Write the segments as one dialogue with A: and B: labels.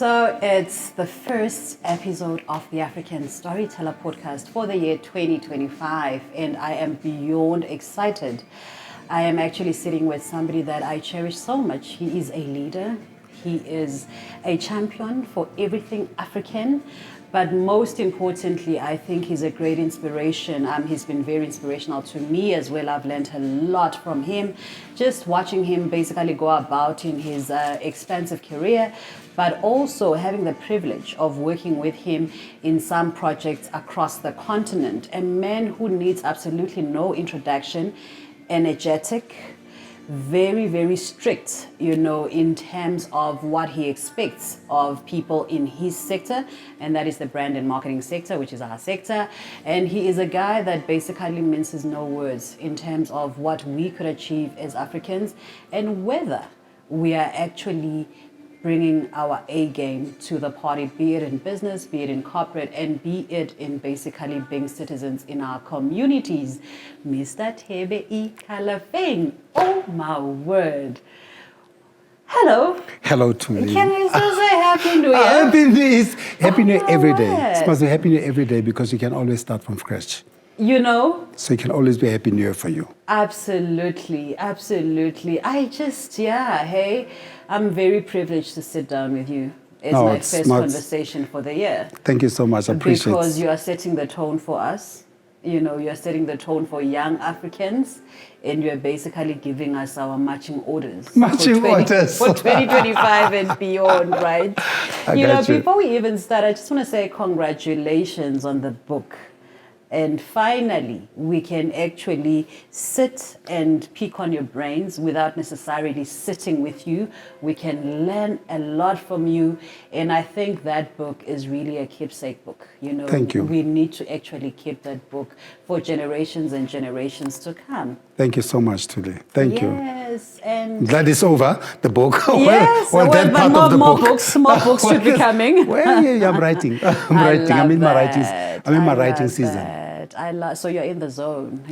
A: So it's the first episode of the African Storyteller podcast for the year 2025, and I am beyond excited. I am actually sitting with somebody that I cherish so much. He is a leader. He is a champion for everything African. But most importantly, I think he's a great inspiration. He's been very inspirational to me as well. I've learned a lot from him, just watching him basically go about in his expansive career, but also having the privilege of working with him in some projects across the continent. A man who needs absolutely no introduction, energetic, very, very strict, in terms of what he expects of people in his sector, and that is the brand and marketing sector, which is our sector. And he is a guy that basically minces no words in terms of what we could achieve as Africans and whether we are actually bringing our A game to the party, be it in business, be it in corporate, and be it in basically being citizens in our communities. Mr. Thebe Ikalafeng. Oh my word. Hello.
B: Hello to me.
A: Can we still say Happy New Year?
B: Happy New Year every day. It's supposed to be Happy New Year every day because you can always start from scratch. So it can always be a Happy New Year for you.
A: Absolutely, absolutely. I'm very privileged to sit down with you. It's my first conversation for the year.
B: Thank you so much. I appreciate it.
A: Because you are setting the tone for us. You're setting the tone for young Africans, and you're basically giving us our marching orders. For 2025 and beyond, right? Before we even start, I just want to say congratulations on the book. And finally, we can actually sit and pick on your brains without necessarily sitting with you. We can learn a lot from you. And I think that book is really a keepsake book.
B: Thank you.
A: We need to actually keep that book for generations and generations to come.
B: Thank you so much, today. Thank you.
A: Yes, and
B: that is over, the book.
A: Yes,
B: that part of the
A: more
B: book.
A: More books should be coming.
B: I'm writing. I'm in my writing season.
A: So you're in the zone.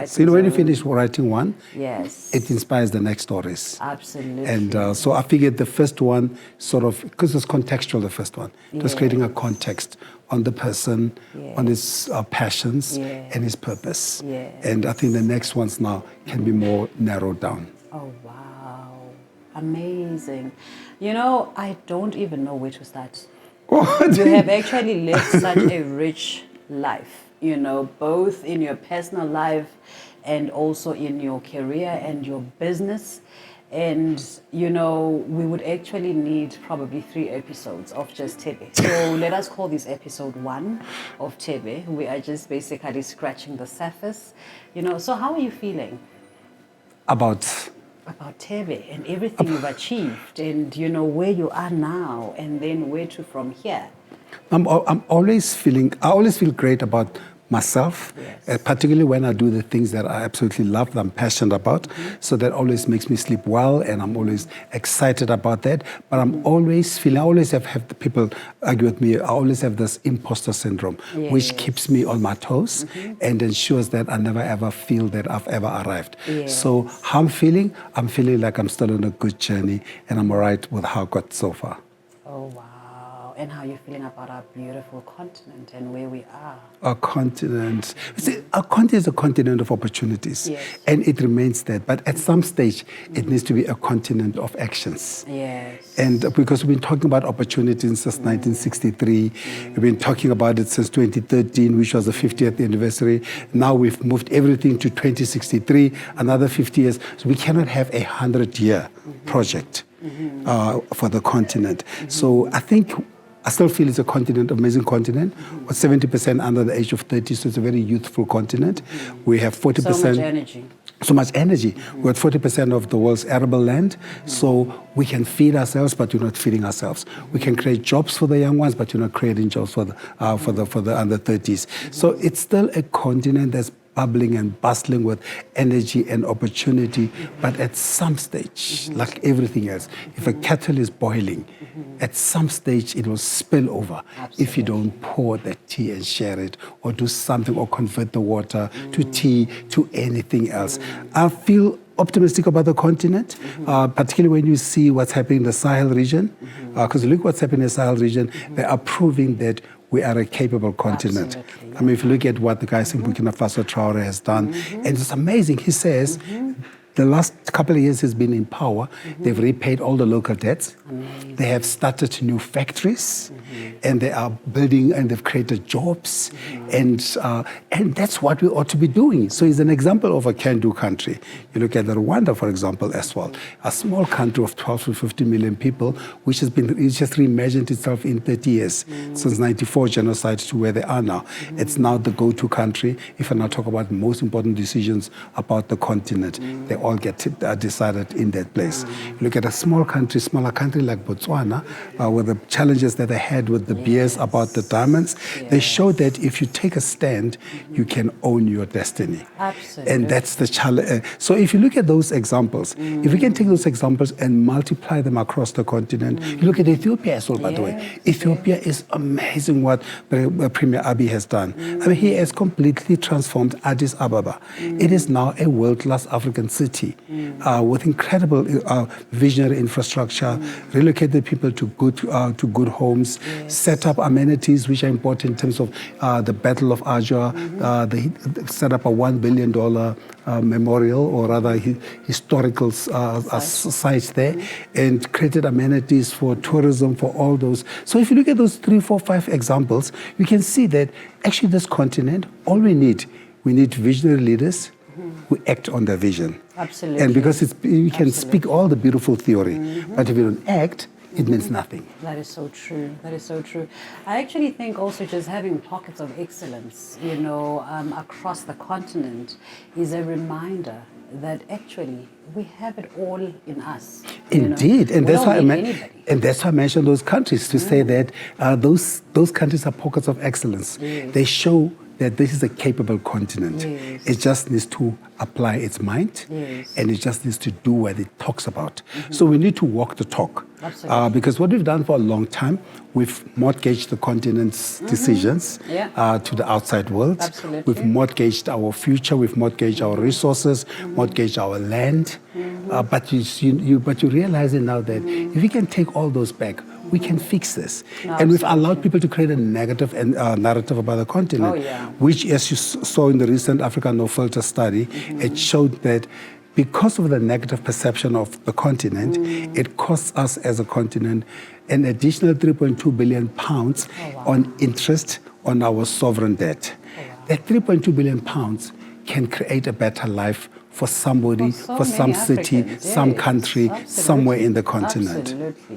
B: So when you finish writing one,
A: yes,
B: it inspires the next stories.
A: Absolutely.
B: And so I figured the first one because it's contextual, the first one. It was creating a context on the person, on his passions and his purpose. And I think the next ones now can be more narrowed down.
A: Oh, wow. Amazing. I don't even know where to start. You have actually lived such a rich life. Both in your personal life and also in your career and your business. And, we would actually need probably 3 episodes of just Thebe. So let us call this episode 1 of Thebe. We are just basically scratching the surface. So how are you feeling?
B: About
A: Thebe and everything you've achieved and, where you are now and then where to from here.
B: I always feel great about myself, particularly when I do the things that I absolutely love, that I'm passionate about. So that always makes me sleep well, and I'm always excited about that. But I always have the people argue with me. I always have this imposter syndrome, which keeps me on my toes and ensures that I never ever feel that I've ever arrived. So how I'm feeling like I'm still on a good journey, and I'm all right with how I got so far.
A: Oh, wow. And how are you feeling about our beautiful continent and where we are?
B: Our continent. Our continent is a continent of opportunities. And it remains that. But at some stage, it needs to be a continent of actions.
A: Yes.
B: And because we've been talking about opportunities since 1963, we've been talking about it since 2013, which was the 50th anniversary. Now we've moved everything to 2063, another 50 years. So we cannot have a 100-year project for the continent. So I still feel it's a continent, amazing continent, with 70% under the age of 30, so it's a very youthful continent. We have 40%. So much energy. We're at 40% of the world's arable land, so we can feed ourselves, but we're not feeding ourselves. We can create jobs for the young ones, but we're not creating jobs for the under 30s. So it's still a continent that's bubbling and bustling with energy and opportunity. But at some stage, like everything else, if a kettle is boiling, at some stage it will spill over.
A: Absolutely.
B: If you don't pour the tea and share it, or do something, or convert the water to tea, to anything else. I feel optimistic about the continent, particularly when you see what's happening in the Sahel region. Because look what's happening in the Sahel region, they are proving that we are a capable continent.
A: Absolutely,
B: I mean, if you look at what the guys in Burkina Faso, Traore, has done, and it's amazing. He says, the last couple of years he's been in power, they've repaid all the local debts.
A: Amazing.
B: They have started new factories, and they are building, and they've created jobs, and that's what we ought to be doing. So it's an example of a can-do country. You look at Rwanda, for example, as well, a small country of 12 to 15 million people, which has been, it's just reimagined itself in 30 years, since 94 genocide to where they are now. It's now the go-to country. If I now talk about the most important decisions about the continent, they all get decided in that place. You look at a smaller country like Botswana, with the challenges that they had with the beers about the diamonds, they show that if you take a stand, you can own your destiny.
A: Absolutely.
B: And that's the challenge. So if you look at those examples, if we can take those examples and multiply them across the continent, you look at Ethiopia as well, by the way. Ethiopia is amazing what Premier Abiy has done. I mean, he has completely transformed Addis Ababa. It is now a world-class African city with incredible visionary infrastructure, relocated people to good homes, set up amenities which are important in terms of the Battle of Adwa. They set up a $1 billion memorial, or rather historical sites there, and created amenities for tourism, for all those. So if you look at those 3, 4, 5 examples, you can see that actually this continent, all we need visionary leaders who act on their vision.
A: Absolutely.
B: And because you can speak all the beautiful theory, but if you don't act, it means nothing.
A: That is so true. That is so true. I actually think also just having pockets of excellence, across the continent is a reminder that actually we have it all in us.
B: Indeed, and that's why I mentioned those countries to say that those countries are pockets of excellence.
A: Yes.
B: They show that this is a capable continent.
A: Yes.
B: It just needs to apply its mind,
A: Yes.
B: and it just needs to do what it talks about. So we need to walk the talk.
A: Absolutely.
B: Because what we've done for a long time, we've mortgaged the continent's decisions to the outside world.
A: Absolutely.
B: We've mortgaged our future, we've mortgaged our resources, mortgaged our land. But you realize it now that if we can take all those back, we can fix this. And we've allowed people to create a negative narrative about the continent, which, as you saw in the recent Africa No Filter study, it showed that because of the negative perception of the continent, it costs us as a continent an additional 3.2 billion pounds on interest on our sovereign debt. That 3.2 billion pounds can create a better life for somebody, for some city, some country, somewhere in the continent.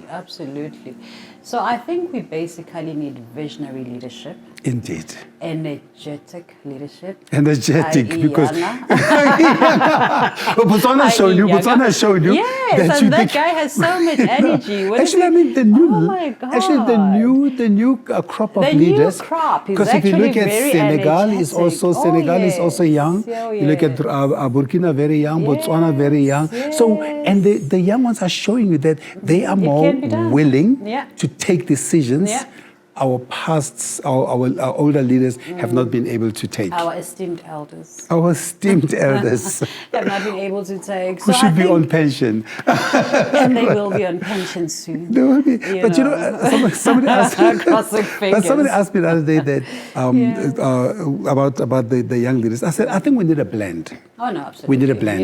A: Absolutely. So I think we basically need visionary leadership.
B: Indeed.
A: Energetic leadership.
B: Energetic, because Botswana has shown you.
A: Yes, and that guy has so much energy.
B: Actually, I mean the new crop of leaders.
A: Because
B: if you look at Senegal, is also young. You look at Burkina, very young. Botswana, very young. So, and the young ones are showing you that they are more willing to take decisions our older leaders have not been able to take.
A: Our esteemed elders.
B: Have
A: not been able to take.
B: Who should be on pension.
A: And they will be on pension soon.
B: They will be. But somebody asked me the other day that about the young leaders. I said, I think we need a blend.
A: Oh, no, absolutely.
B: We need a blend.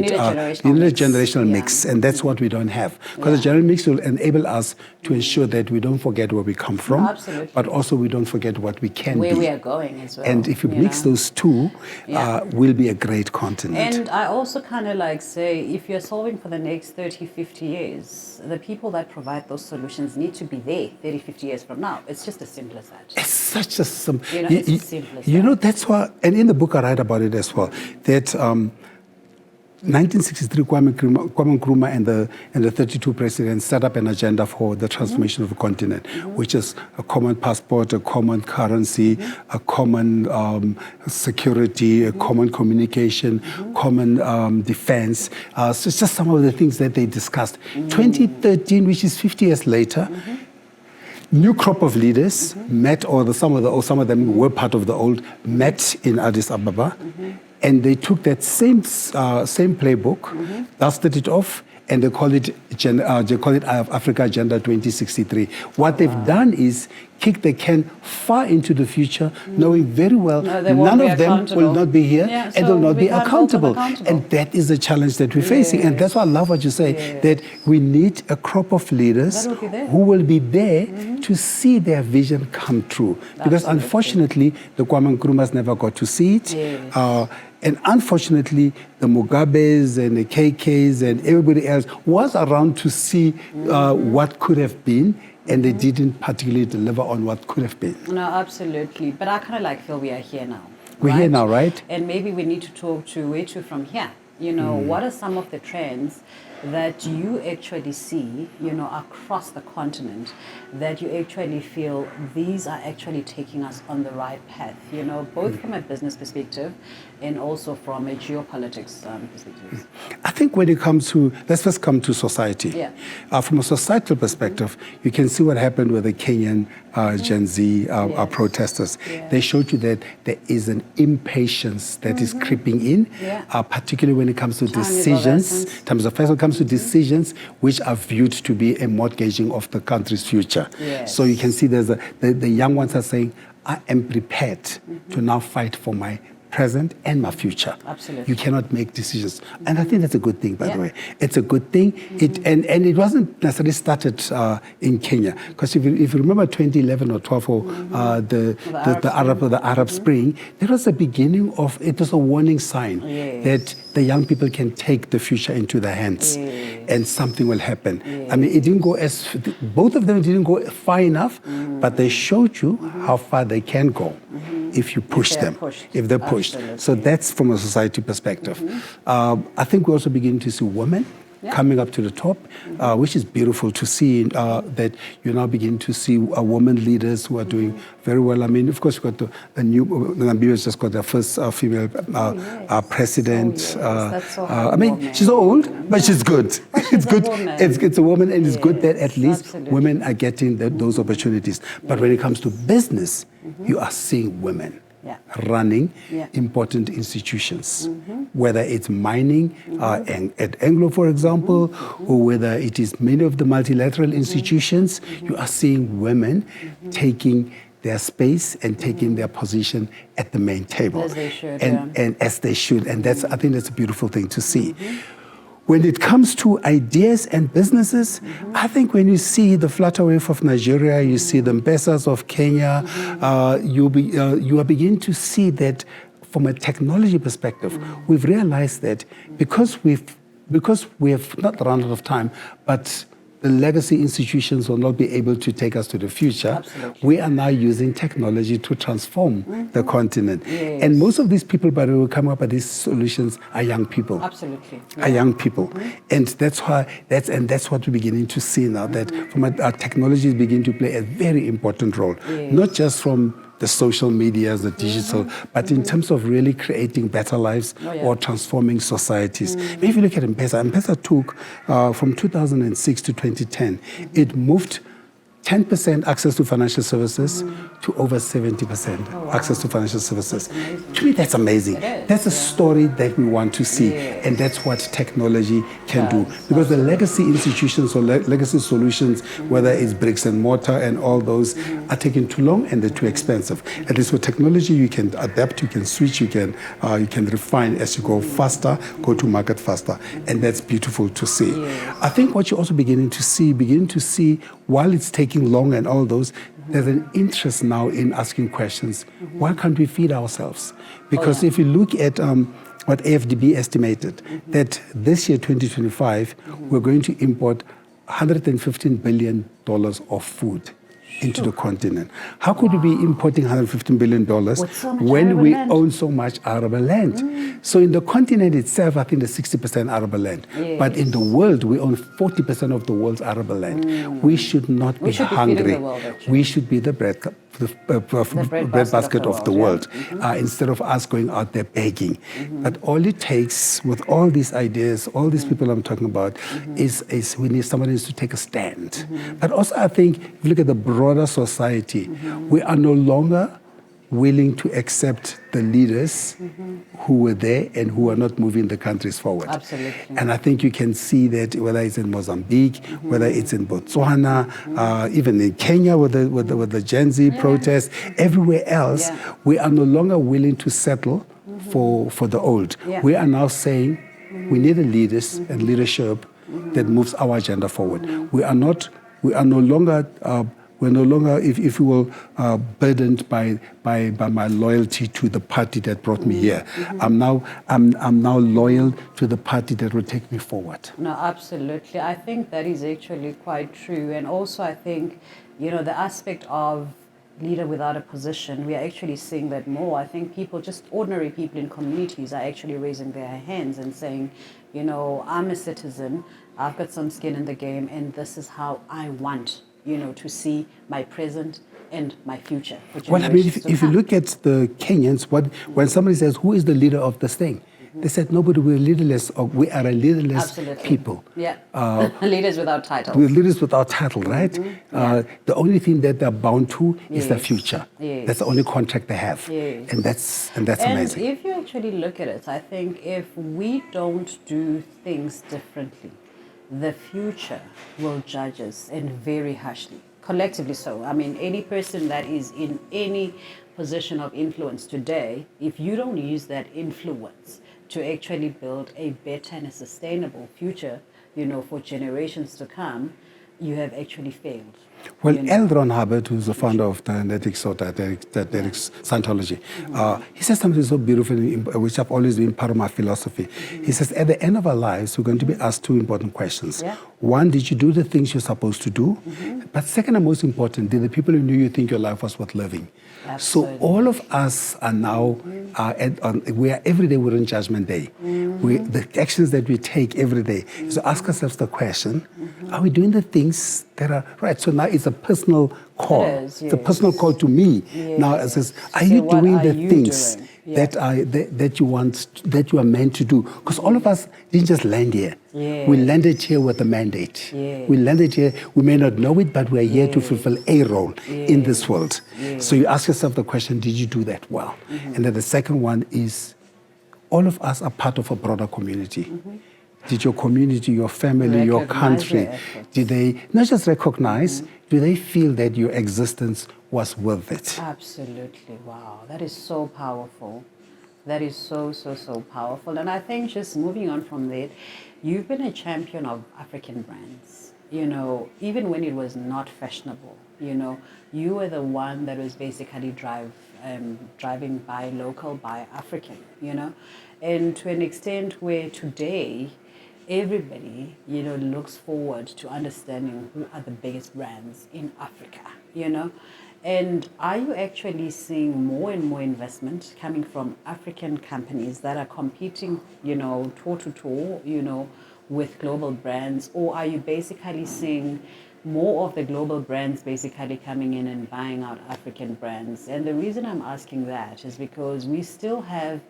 B: We need a generational mix, and that's what we don't have. Because the generational mix will enable us to ensure that we don't forget where we come from, but also we don't forget what we can
A: where
B: be.
A: we are going as well.
B: And if you mix those two, we'll be a great continent.
A: And I also kind of say, if you're solving for the next 30, 50 years, the people that provide those solutions need to be there 30, 50 years from now. It's just as simple as that.
B: It's such a simple...
A: it's as simple as that.
B: That's why... And in the book I write about it as well, that... 1963, Kwame Nkrumah and the 32 presidents set up an agenda for the transformation of the continent, which is a common passport, a common currency, a common security, a common communication, common defense. So it's just some of the things that they discussed. 2013, which is 50 years later, new crop of leaders met, or some of them were part of the old, met in Addis Ababa. And they took that same playbook, dusted it off, and they call it Africa Agenda 2063. What they've done is kick the can far into the future, knowing very well none of them will not be here and will not be accountable. And that is the challenge that we're facing. And that's why I love what you say, that we need a crop of leaders who will be there to see their vision come true. Because unfortunately, the Kwame Nkrumahs never got to see it. And unfortunately, the Mugabes and the KKs and everybody else was around to see what could have been, and they didn't particularly deliver on what could have been.
A: No, absolutely. But I kind of feel we are here now.
B: We're here now, right?
A: And maybe we need to talk to where to from here. What are some of the trends that you actually see, across the continent, that you actually feel these are actually taking us on the right path, both from a business perspective and also from a geopolitics perspective?
B: I think when it comes to, let's first come to society.
A: Yeah.
B: From a societal perspective, you can see what happened with the Kenyan Gen Z protesters.
A: Yeah.
B: They showed you that there is an impatience that is creeping in, particularly when it comes to decisions, to decisions which are viewed to be a mortgaging of the country's future.
A: Yes.
B: So you can see there's the young ones are saying, I am prepared to now fight for my present and my future.
A: Absolutely.
B: You cannot make decisions. And I think that's a good thing, by the way. It's a good thing. And it wasn't necessarily started in Kenya. Because if you remember 2011 or 12, or the Arab Spring, that was the beginning of, it was a warning sign that the young people can take the future into their hands and something will happen. I mean, it didn't go both of them didn't go far enough, but they showed you how far they can go if you push them, if they're pushed. So that's from a society perspective. I think we also begin to see women coming up to the top, which is beautiful to see that you now begin to see women leaders who are doing very well. I mean, of course, you've got the new, Namibia's just got their first female president. I mean, she's old, but she's good. It's good. It's a woman, and it's good that at least women are getting those opportunities. But when it comes to business, you are seeing women running important institutions, whether it's mining at Anglo, for example, or whether it is many of the multilateral institutions, you are seeing women taking their space and taking their position at the main table.
A: As they should,
B: and as they should. And I think that's a beautiful thing to see. When it comes to ideas and businesses, I think when you see the Flutterwave of Nigeria, you see the M-Pesas of Kenya, you are beginning to see that from a technology perspective, we've realized that because we have not run out of time, but the legacy institutions will not be able to take us to the future.
A: Absolutely.
B: We are now using technology to transform the continent. Yes. And most of these people, by the way, who come up with these solutions are young people.
A: Absolutely.
B: Are young people. And that's what we're beginning to see now, that from our technology is beginning to play a very important role. Yes. Not just from the social medias, the digital, but in terms of really creating better lives or transforming societies. If you look at M-Pesa took from 2006 to 2010, it moved 10% access to financial services to over 70% access to financial services. To me, that's amazing. That's a story that we want to see, and that's what technology can do. Because the legacy institutions or legacy solutions, whether it's bricks and mortar and all those, are taking too long and they're too expensive. At least with technology, you can adapt, you can switch, you can refine as you go faster, go to market faster, and that's beautiful to see. I think what you're also beginning to see, while it's taking long and all those, there's an interest now in asking questions. Why can't we feed ourselves? Because if you look at what AFDB estimated, that this year, 2025, we're going to import $115 billion of food into the continent. How could we be importing $115 billion when we own so much arable land? So in the continent itself, I think there's 60% arable land. Yes. But in the world, we own 40% of the world's arable land. We should not be hungry. We should be the bread basket of the world, instead of us going out there begging. But all it takes, with all these ideas, all these people I'm talking about, is somebody needs to take a stand. But also, I think, if you look at the broader society, we are no longer willing to accept the leaders who were there and who are not moving the countries forward.
A: Absolutely.
B: And I think you can see that whether it's in Mozambique, whether it's in Botswana, even in Kenya with the Gen Z protests, everywhere else, we are no longer willing to settle for the old.
A: Yeah.
B: We are now saying we need a leaders and leadership that moves our agenda forward. We are no longer if you will, burdened by my loyalty to the party that brought me here. I'm now loyal to the party that will take me forward.
A: No, absolutely. I think that is actually quite true. And also I think, the aspect of leader without a position, we are actually seeing that more. I think people, just ordinary people in communities, are actually raising their hands and saying, I'm a citizen, I've got some skin in the game, and this is how I want to see my present and my future.
B: Well, I mean, if you look at the Kenyans, when somebody says, who is the leader of this thing? They said, nobody, we're leaderless, or we are a leaderless people.
A: Yeah, leaders without title.
B: We're leaders without title, right? The only thing that they're bound to is the future.
A: Yes.
B: That's the only contract they have.
A: Yes.
B: And that's amazing.
A: And if you actually look at it, I think if we don't do things differently, the future will judge us, and very harshly, collectively so. I mean, any person that is in any position of influence today, if you don't use that influence to actually build a better and a sustainable future, for generations to come, you have actually failed.
B: Well, L. Ron Hubbard, who's the founder of Dianetics or Dianetics Scientology, he says something so beautiful, which have always been part of my philosophy. He says, at the end of our lives, we're going to be asked two important questions. Yeah. One, did you do the things you're supposed to do? But second and most important, did the people who knew you think your life was worth living? Absolutely. So all of us are now, we are every day we're in Judgment Day. The actions that we take every day. So ask ourselves the question, are we doing the things that are right? So now it's a personal call. It's a personal call to me. Yes. Now it says, are you doing the things that you are meant to do? Because all of us didn't just land here. We landed here with a mandate. We landed here, we may not know it, but we are here to fulfill a role in this world. So you ask yourself the question, did you do that well? And then the second one is, all of us are part of a broader community. Did your community, your family, your country, did they not just recognize, do they feel that your existence was worth it?
A: Absolutely. Wow. That is so powerful. That is so powerful. And I think just moving on from that, you've been a champion of African brands. Even when it was not fashionable, you were the one that was basically driving by local, by African, and to an extent where today, everybody, looks forward to understanding who are the biggest brands in Africa, And are you actually seeing more and more investment coming from African companies that are competing, toe to toe, with global brands? Or are you basically seeing more of the global brands basically coming in and buying out African brands? And the reason I'm asking that is because we still have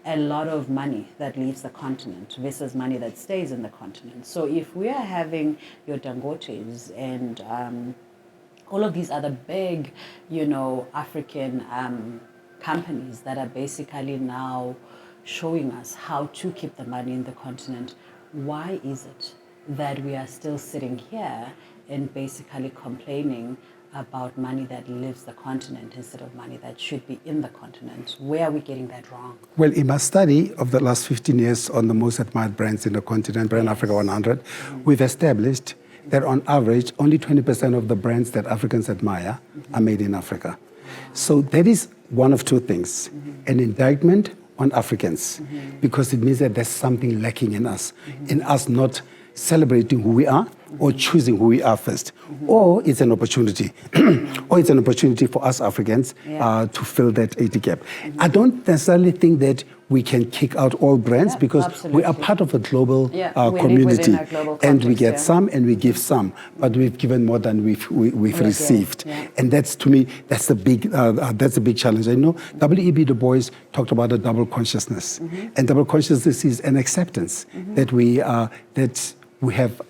A: a lot of money that leaves the continent versus money that stays in the continent. So if we are having your Dangotes and all of these other big, African companies that are basically now showing us how to keep the money in the continent, why is it that we are still sitting here and basically complaining about money that leaves the continent instead of money that should be in the continent? Where are we getting that wrong?
B: Well, in my study of the last 15 years on the most admired brands in the continent, Brand Africa 100, we've established that on average, only 20% of the brands that Africans admire are made in Africa. So that is one of two things, an indictment on Africans, because it means that there's something lacking in us not celebrating who we are or choosing who we are first. Or it's an opportunity. Or it's an opportunity for us Africans to fill that 80 gap. I don't necessarily think that we can kick out all brands because we are part of a global community. And we get some and we give some, but we've given more than we've received. And that's, to me, that's a big challenge. I know W.E.B. Du Bois talked about a double consciousness. And double consciousness is an acceptance that we have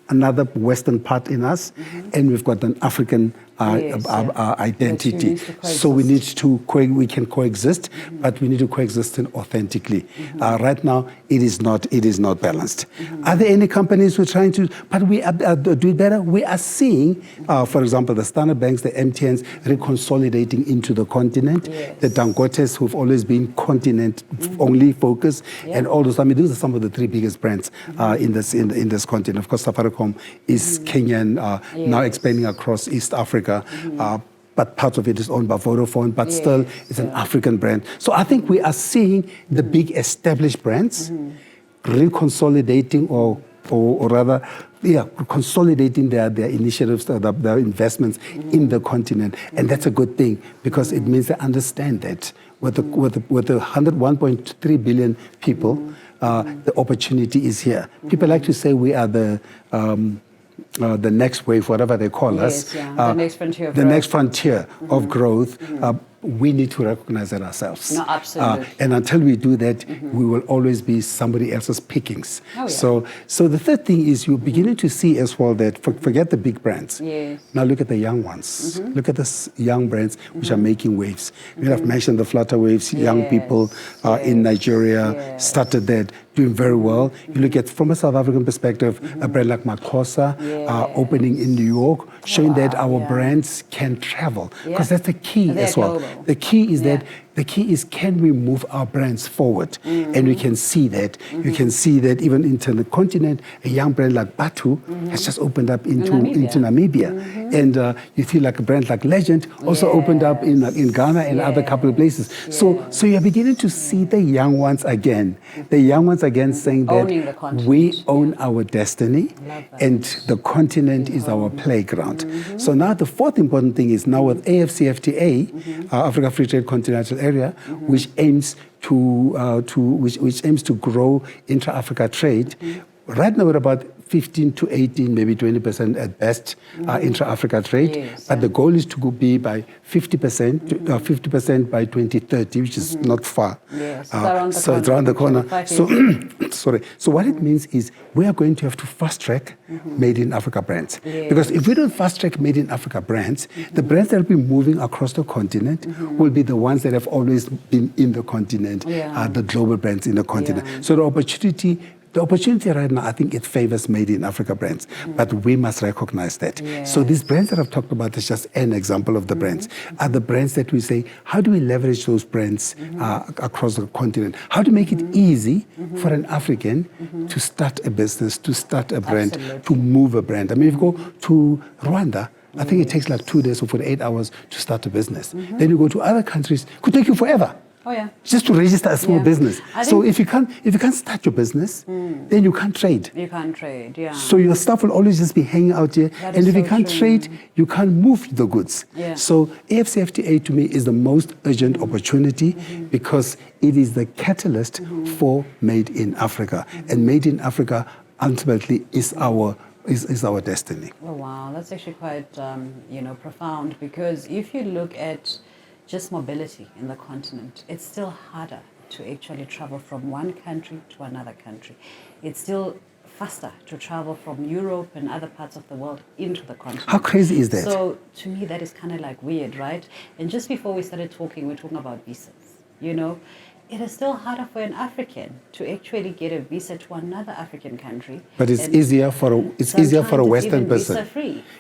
B: another Western part in us, and we've got an African our identity.
A: needs to
B: So we need to we can coexist, but we need to coexist authentically. Right now, it is not balanced. Are there any companies who are trying to? But we do it better. We are seeing, for example, the Standard Banks, the MTNs, reconsolidating into the continent.
A: Yes.
B: The Dangotes, who've always been continent-only focused, and all those. I mean, these are some of the three biggest brands in this continent. Of course, Safaricom is Kenyan, now expanding across East Africa. But part of it is owned by Vodafone, but still it's an African brand. So I think we are seeing the big established brands reconsolidating or rather, consolidating their initiatives, their investments in the continent. And that's a good thing because it means they understand that with the 101.3 billion people, the opportunity is here. People like to say we are the next wave, whatever they call us.
A: The next frontier of
B: the
A: growth.
B: Next frontier of growth. We need to recognize that ourselves.
A: No, absolutely.
B: And until we do that, we will always be somebody else's pickings.
A: Oh, yeah.
B: So the third thing is you're beginning to see as well that, forget the big brands.
A: Yes.
B: Now look at the young ones. Look at the young brands which are making waves. I've mentioned the Flutter Waves, young people in Nigeria started that, doing very well. You look at, from a South African perspective, a brand like Makosa opening in New York, showing that our brands can travel. Because that's the key as well.
A: Global.
B: The key is that can we move our brands forward? And we can see that. You can see that even into the continent, a young brand like Batu has just opened up into Namibia. And you feel like a brand like Legend also opened up in Ghana and other couple of places. So you're beginning to see the young ones again. The young ones again saying that we own our destiny and the continent is our playground. So now the fourth important thing is now with AFCFTA, Africa Free Trade Continental Area, which aims to grow intra-Africa trade. Right now we're about 15 to 18, maybe 20% at best intra-Africa trade. But the goal is to be by 50% by 2030, which is not far.
A: It's
B: around the corner. So, So what it means is we are going to have to fast-track Made in Africa brands. Because if we don't fast-track Made in Africa brands, the brands that will be moving across the continent will be the ones that have always been in the continent, the global brands in the continent. So the opportunity right now, I think it favors Made in Africa brands, but we must recognize that. So these brands that I've talked about is just an example of the brands. Are the brands that we say, how do we leverage those brands across the continent? How to make it easy for an African to start a business, to start a brand, to move a brand? I mean, if you go to Rwanda, I think it takes like 2 days or 48 hours to start a business. Then you go to other countries, it could take you forever. Just to register a small business. So if you can't start your business, then you can't trade.
A: You can't trade,
B: So your stuff will always just be hanging out here. And if you can't trade, you can't move the goods. So AFCFTA to me is the most urgent opportunity because it is the catalyst for Made in Africa. And Made in Africa ultimately is our destiny.
A: Oh, wow, that's actually quite profound because if you look at just mobility in the continent, it's still harder to actually travel from one country to another country. It's still faster to travel from Europe and other parts of the world into the continent.
B: How crazy is that?
A: So to me, that is kind of like weird, right? And just before we started talking, we're talking about visas. It is still harder for an African to actually get a visa to another African country.
B: But it's easier for a Western person.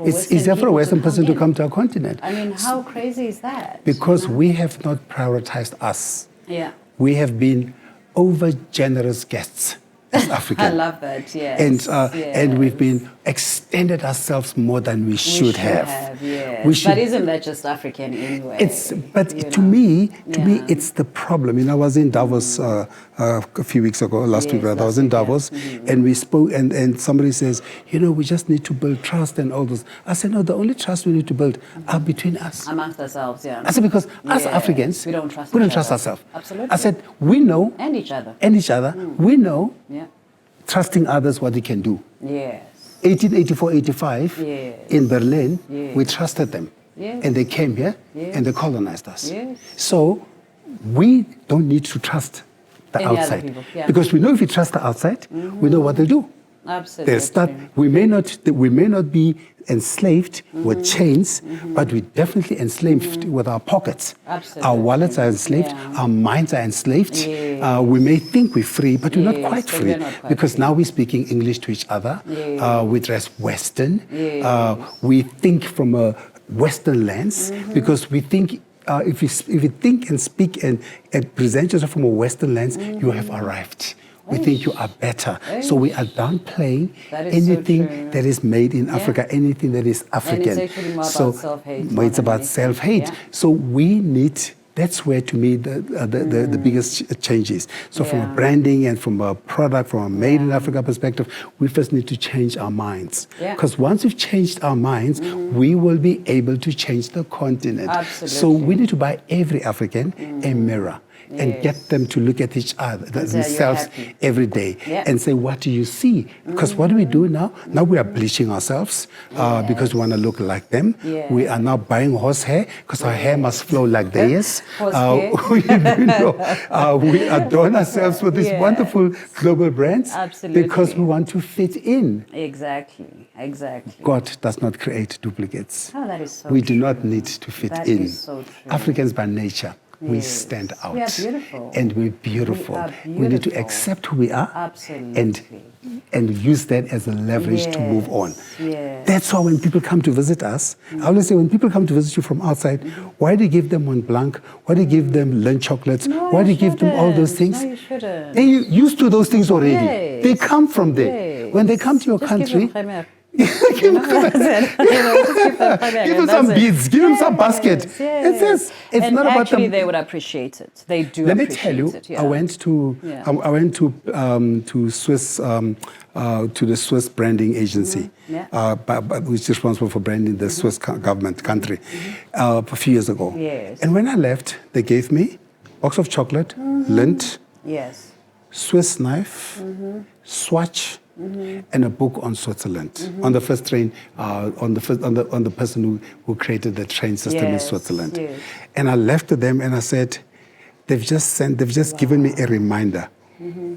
B: It's easier for a Western person to come to our continent.
A: I mean, how crazy is that?
B: Because we have not prioritized us. We have been over generous guests as Africans.
A: I love that, yes.
B: And we've been extended ourselves more than we should have.
A: But isn't that just African anyway?
B: To me, it's the problem. I was in Davos a few weeks ago, last week rather. I was in Davos, and we spoke, and somebody says, we just need to build trust and all this. I said, no, the only trust we need to build are between us.
A: Amongst ourselves,
B: I said, because us Africans,
A: we don't trust
B: ourselves.
A: Absolutely.
B: I said, we know.
A: And each other.
B: We know. Trusting others what they can do. 1884-85 in Berlin, we trusted them. And they came here and they colonized us. So we don't need to trust the outside. Because we know if we trust the outside, we know what they'll do.
A: Absolutely.
B: We may not be enslaved with chains, but we definitely enslaved with our pockets.
A: Absolutely.
B: Our wallets are enslaved.
A: Yeah.
B: Our minds are enslaved.
A: Yes.
B: We may think we're free, but we're not
A: Yes,
B: quite
A: but
B: free
A: we're not quite
B: because
A: free.
B: now we're speaking English to each other.
A: Yes.
B: We dress Western.
A: Yes.
B: We think from a Western lens because we think. If you think and speak and present yourself from a Western lens, you have arrived. We think you are better. So we are downplaying
A: That is so
B: anything
A: true.
B: that is made in Africa, anything that is African.
A: And it's actually more about self-hate. more
B: It's
A: than
B: about
A: anything.
B: self-hate.
A: Yeah.
B: So we need, that's where to me the biggest change is. So from a
A: Yeah.
B: branding and from a product, from a made in Africa perspective, we first need to change our minds.
A: Yeah.
B: Because once we've changed our minds, we will be able to change the continent.
A: Absolutely.
B: So we need to buy every African a mirror. And
A: Yes.
B: get them to look at each other,
A: say, "You're
B: themselves
A: happy."
B: every day,
A: Yeah.
B: and say, "What do you see?" Because what do we do now? Now we are bleaching ourselves because we want to look like them.
A: Yes.
B: We are now buying horse hair because our hair must flow like theirs.
A: Horse hair.
B: We adorn ourselves with these
A: Yeah.
B: wonderful global brands
A: Absolutely.
B: because we want to fit in.
A: Exactly.
B: God does not create duplicates.
A: Oh, that is so
B: We
A: true.
B: do not need to fit
A: That
B: in.
A: is so true.
B: Africans by nature, we
A: Yes.
B: stand out.
A: We are beautiful.
B: And we're beautiful.
A: We are
B: We need to
A: beautiful.
B: accept who we are
A: Absolutely.
B: and use that as a leverage to move on.
A: Yes.
B: That's why when people come to visit us, I always say when people come to visit you from outside, why do you give them Mont Blanc? Why do you give them lunch chocolates?
A: No,
B: Why do you
A: you
B: give them all those
A: shouldn't.
B: things?
A: No, you shouldn't.
B: They're used to those things already.
A: Yes.
B: They come from there.
A: Yes.
B: When they come to your
A: Just
B: country,
A: Give them premier. Give them
B: give them some beads, give them some basket.
A: Yes.
B: It's
A: and
B: not about
A: actually,
B: them.
A: they would appreciate it. They do
B: Let me
A: appreciate
B: tell you,
A: it. Yeah.
B: I went to
A: Yeah.
B: I went to Swiss to the Swiss branding agency,
A: Yeah.
B: which is responsible for branding the Swiss government country, a few years ago.
A: Yes.
B: And when I left, they gave me box of chocolate, lint,
A: Yes.
B: Swiss knife, swatch. And a book on Switzerland, on the first train, on the person who created the train system in
A: Yes,
B: Switzerland.
A: yes.
B: And I left to them and I said, they've just given me a reminder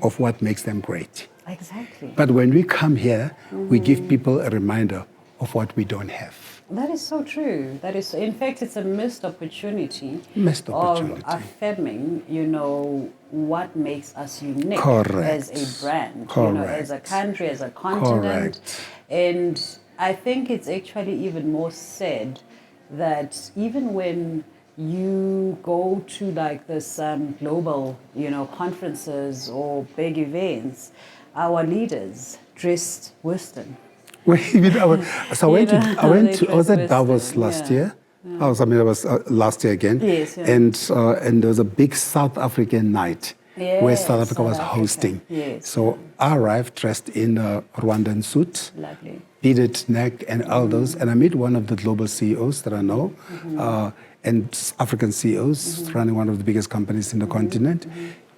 B: of what makes them great.
A: Exactly.
B: But when we come here, we give people a reminder of what we don't have.
A: That is so true. That is, in fact, it's a missed opportunity.
B: Missed opportunity.
A: Of affirming, what makes us unique
B: Correct.
A: as a brand,
B: Correct.
A: as a country, as a continent.
B: Correct.
A: And I think it's actually even more said that even when you go to like this global, conferences or big events, our leaders dressed Western.
B: I was at Davos
A: Western,
B: last
A: yeah.
B: year. I was last year again.
A: Yes, yeah.
B: And there was a big South African night where
A: Yes,
B: South Africa was
A: South Africa.
B: hosting.
A: Yes.
B: So I arrived dressed in a Rwandan suit,
A: Lovely.
B: beaded neck and all those. And I met one of the global CEOs that I know, and African CEOs running one of the biggest companies in the continent,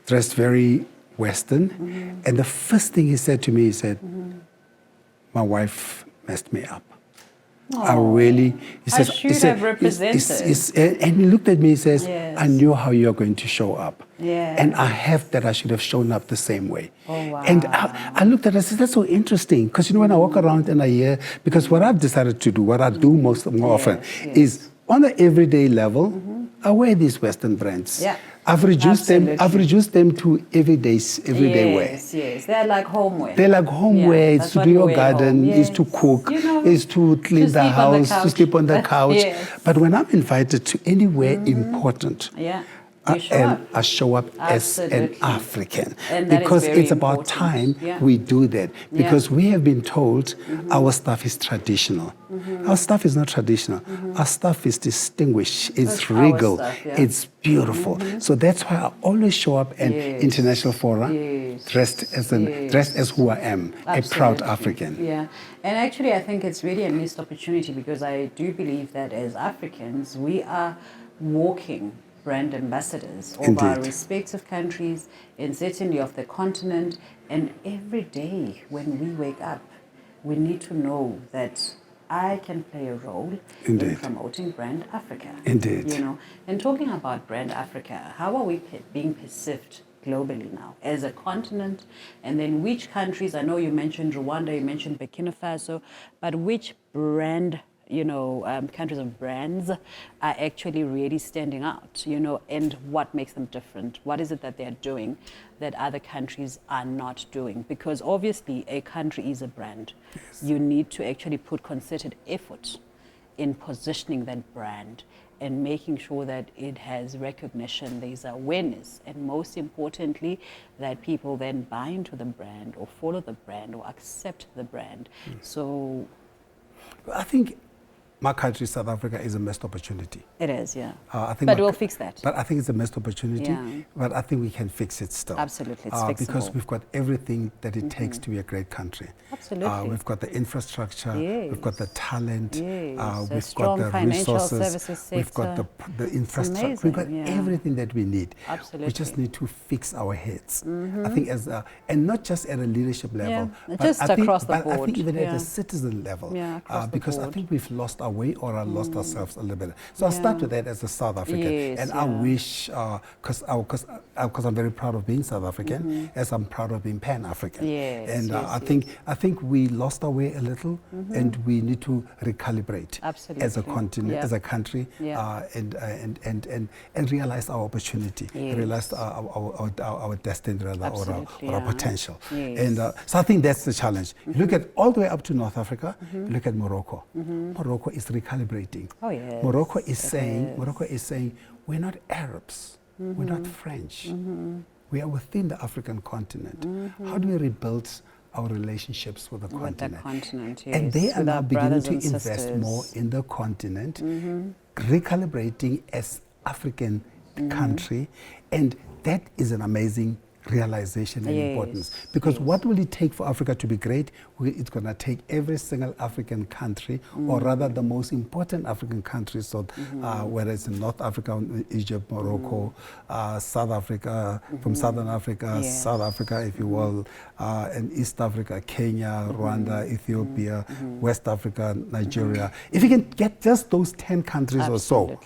B: dressed very Western. And the first thing he said to me, he said, my wife messed me up. He says,
A: should have represented.
B: And he looked at me, he says,
A: Yes.
B: I knew how you're going to show up.
A: Yes.
B: And I have that I should have shown up the same way.
A: Oh, wow.
B: And I looked at it, I said, that's so interesting. Because when I walk around and I hear, because what I've decided to do, what I do more often, is on an everyday level, I wear these Western brands.
A: Yeah.
B: I've reduced them to everyday wear.
A: Yes. They're like homeware.
B: They're like homeware. It's
A: that's
B: to
A: what
B: do
A: we
B: your
A: wear
B: garden,
A: home.
B: it's to cook, it's to clean
A: to
B: the
A: sleep on the
B: house, to
A: couch.
B: sleep on the couch.
A: Yes.
B: But when I'm invited to anywhere important,
A: Yeah.
B: I show up as an
A: Absolutely.
B: African.
A: And that is
B: Because
A: very
B: it's about
A: important.
B: time
A: Yeah.
B: we do that. Because we have been told our stuff is traditional. Our stuff is not traditional. Our stuff is distinguished. It's
A: That's our
B: regal.
A: stuff, yeah.
B: It's beautiful. So that's why I always show up at international fora dressed as who I am, a proud
A: Absolutely.
B: African.
A: Yeah. And actually, I think it's really a missed opportunity because I do believe that as Africans, we are walking brand ambassadors of our
B: Indeed.
A: respective countries and certainly of the continent. And every day when we wake up, we need to know that I can play a role in
B: Indeed.
A: promoting Brand Africa.
B: Indeed.
A: And talking about Brand Africa, how are we being perceived globally now as a continent? And then which countries, I know you mentioned Rwanda, you mentioned Burkina Faso, but which countries of brands are actually really standing out, and what makes them different? What is it that they're doing that other countries are not doing? Because obviously a country is a brand. Yes. You need to actually put concerted effort in positioning that brand and making sure that it has recognition, there's awareness, and most importantly, that people then buy into the brand or follow the brand or accept the brand. So
B: I think my country, South Africa, is a missed opportunity.
A: it is, yeah.
B: But
A: we'll fix that.
B: But I think it's a missed opportunity.
A: Yeah.
B: But I think we can fix it still.
A: Absolutely, it's fixable.
B: Because we've got everything that it takes to be a great country.
A: Absolutely.
B: We've got the infrastructure.
A: Yes.
B: We've got the talent.
A: Yes.
B: We've
A: strong
B: got the
A: financial
B: resources.
A: services sector.
B: We've got the infrastructure.
A: Amazing,
B: We've got
A: yeah.
B: everything that we need.
A: Absolutely.
B: We just need to fix our heads. I think and not just at a leadership level,
A: but just across the board.
B: I think even at a citizen level.
A: Yeah, across
B: because
A: the board.
B: I think we've lost our way or lost ourselves a little bit. So I'll start with that as a South African.
A: Yes,
B: and I wish, because I'm very proud of being South African, as I'm proud of being Pan-African.
A: Yes,
B: and
A: yes,
B: I think we lost our way a little, and we need to recalibrate as a continent, as a country, and realize our opportunity, realize our destiny, rather, or our potential.
A: Yes.
B: And so I think that's the challenge. You look at all the way up to North Africa, you look at Morocco. Morocco is recalibrating.
A: Oh, yes.
B: Morocco is saying, we're not Arabs, we're not French. We are within the African continent. How do we rebuild our relationships with the continent?
A: Yes.
B: And they are now beginning to invest
A: sisters.
B: more in the continent, recalibrating as African country, and that is an amazing realization and importance. Because what will it take for Africa to be great? It's going to take every single African country, or rather the most important African countries, so whether it's in North Africa, Egypt, Morocco, South Africa, from Southern Africa, South Africa, if you will, and East Africa, Kenya, Rwanda, Ethiopia, West Africa, Nigeria. If you can get just those 10 countries or so,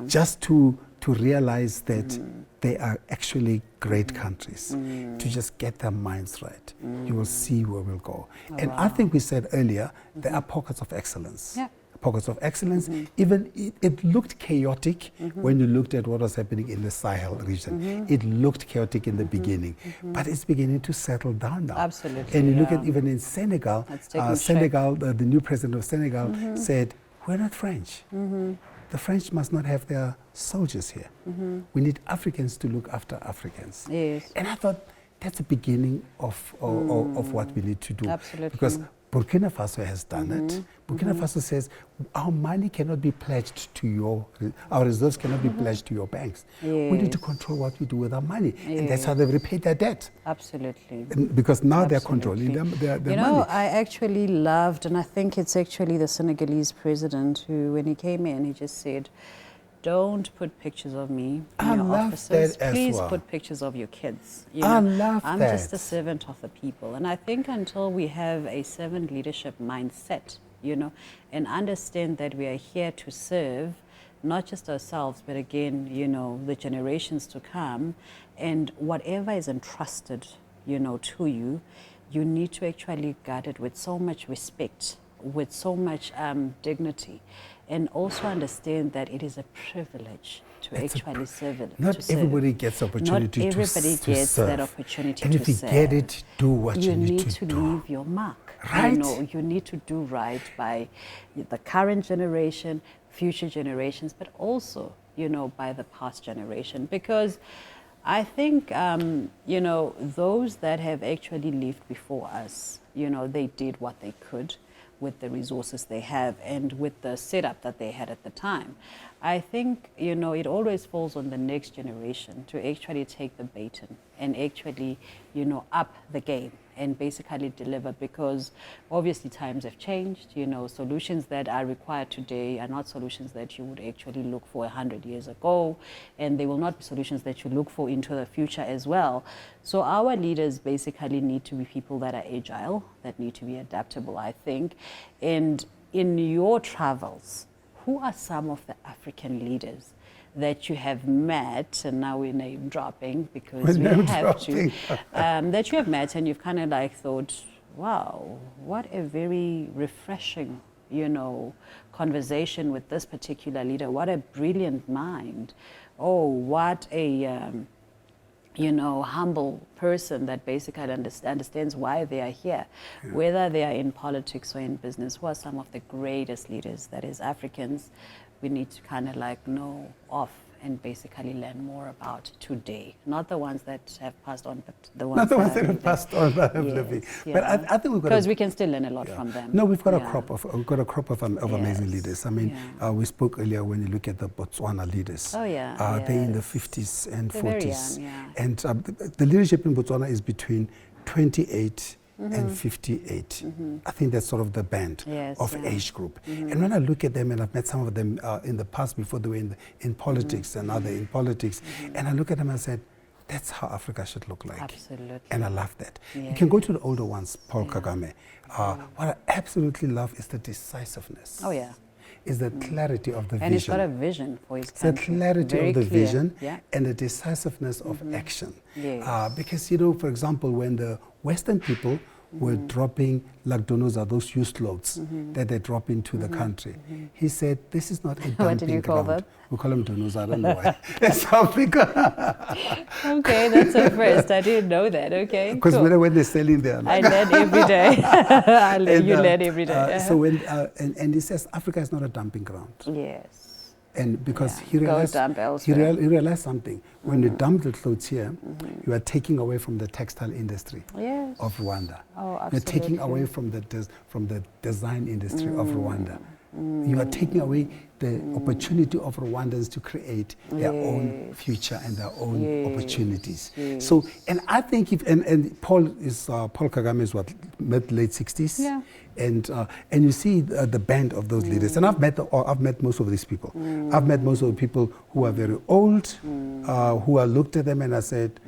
B: just to realize that they are actually great countries, to just get their minds right, you will see where we'll go. And I think we said earlier, there are pockets of excellence. Pockets of excellence. Even it looked chaotic when you looked at what was happening in the Sahel region. It looked chaotic in the beginning, but it's beginning to settle down now.
A: Absolutely.
B: And you look at even in Senegal, the new president of Senegal said, we're not French. The French must not have their soldiers here. We need Africans to look after Africans.
A: Yes.
B: And I thought that's the beginning of what we need to do.
A: Absolutely.
B: Because Burkina Faso has done it. Burkina Faso says, our money cannot be pledged to our reserves cannot be pledged to your banks. We need to control what we do with our money. And that's how they've repaid their debt.
A: Absolutely.
B: And because now they're controlling their money.
A: I actually loved, and I think it's actually the Senegalese president who, when he came in, he just said, don't put pictures of me in your offices. Please put pictures of your kids. I'm just a servant of the people. And I think until we have a servant leadership mindset, and understand that we are here to serve not just ourselves, but again, the generations to come, and whatever is entrusted, to you, you need to actually guard it with so much respect, with so much dignity, and also understand that it is a privilege to actually serve it.
B: Not everybody gets opportunity
A: to serve. Not everybody gets that opportunity to serve.
B: And if you get it, do what you need to do.
A: You need to leave your mark.
B: Right.
A: You need to do right by the current generation, future generations, but also, by the past generation. Because I think, those that have actually lived before us, they did what they could with the resources they have and with the setup that they had at the time. I think, it always falls on the next generation to actually take the baton and actually, up the game and basically deliver, because obviously times have changed. Solutions that are required today are not solutions that you would actually look for 100 years ago, and they will not be solutions that you look for into the future as well. So our leaders basically need to be people that are agile, that need to be adaptable, I think. And in your travels, who are some of the African leaders that you have met, and now we're name dropping because we have to, that you have met and you've kind of like thought, wow, what a very refreshing, conversation with this particular leader. What a brilliant mind. Oh, what a, humble person that basically understands why they are here, whether they are in politics or in business. Who are some of the greatest leaders that is Africans we need to kind of like know of and basically learn more about today. Not the ones that have passed on, but the ones
B: that have passed on that have living. But I think we've got
A: because we can still learn a lot from them.
B: No, we've got a crop of amazing leaders. I mean, we spoke earlier when you look at the Botswana leaders.
A: Oh yeah,
B: they're in the 50s and
A: they're
B: 40s,
A: very young,
B: and the leadership in Botswana is between 28 and 58. I think that's sort of the band of age group. And when I look at them, and I've met some of them in the past before they were in politics, and now they're in politics, and I look at them and I said, that's how Africa should look like.
A: Absolutely.
B: And I love that. You can go to the older ones, Paul Kagame. What I absolutely love is the decisiveness.
A: Oh yeah.
B: Is the clarity of the vision.
A: And he's got a vision for his country.
B: The clarity
A: very
B: of the
A: clear.
B: vision and the decisiveness of action.
A: Yes.
B: Because, for example, when the Western people were dropping Lagdonoza, those used loads that they drop into the country, he said, this is not a dumping ground.
A: What did you call them?
B: We call them donoza, I don't know why. That's Africa.
A: Okay, that's a first. I didn't know that. Okay,
B: because
A: cool.
B: when they're selling there,
A: I learn every day. You learn every day.
B: So when and he says Africa is not a dumping ground.
A: Yes.
B: And because he realized something. When you dump the clothes here, you are taking away from the textile industry of Rwanda.
A: Oh, absolutely.
B: You're taking away from the design industry of Rwanda. You are taking away the opportunity of Rwandans to create their own future and their own opportunities. So, and I think and Paul Kagame is mid-late 60s. Yeah. And you see the band of those leaders. And I've met most of these people. I've met most of the people who are very old, who I looked at them and I said,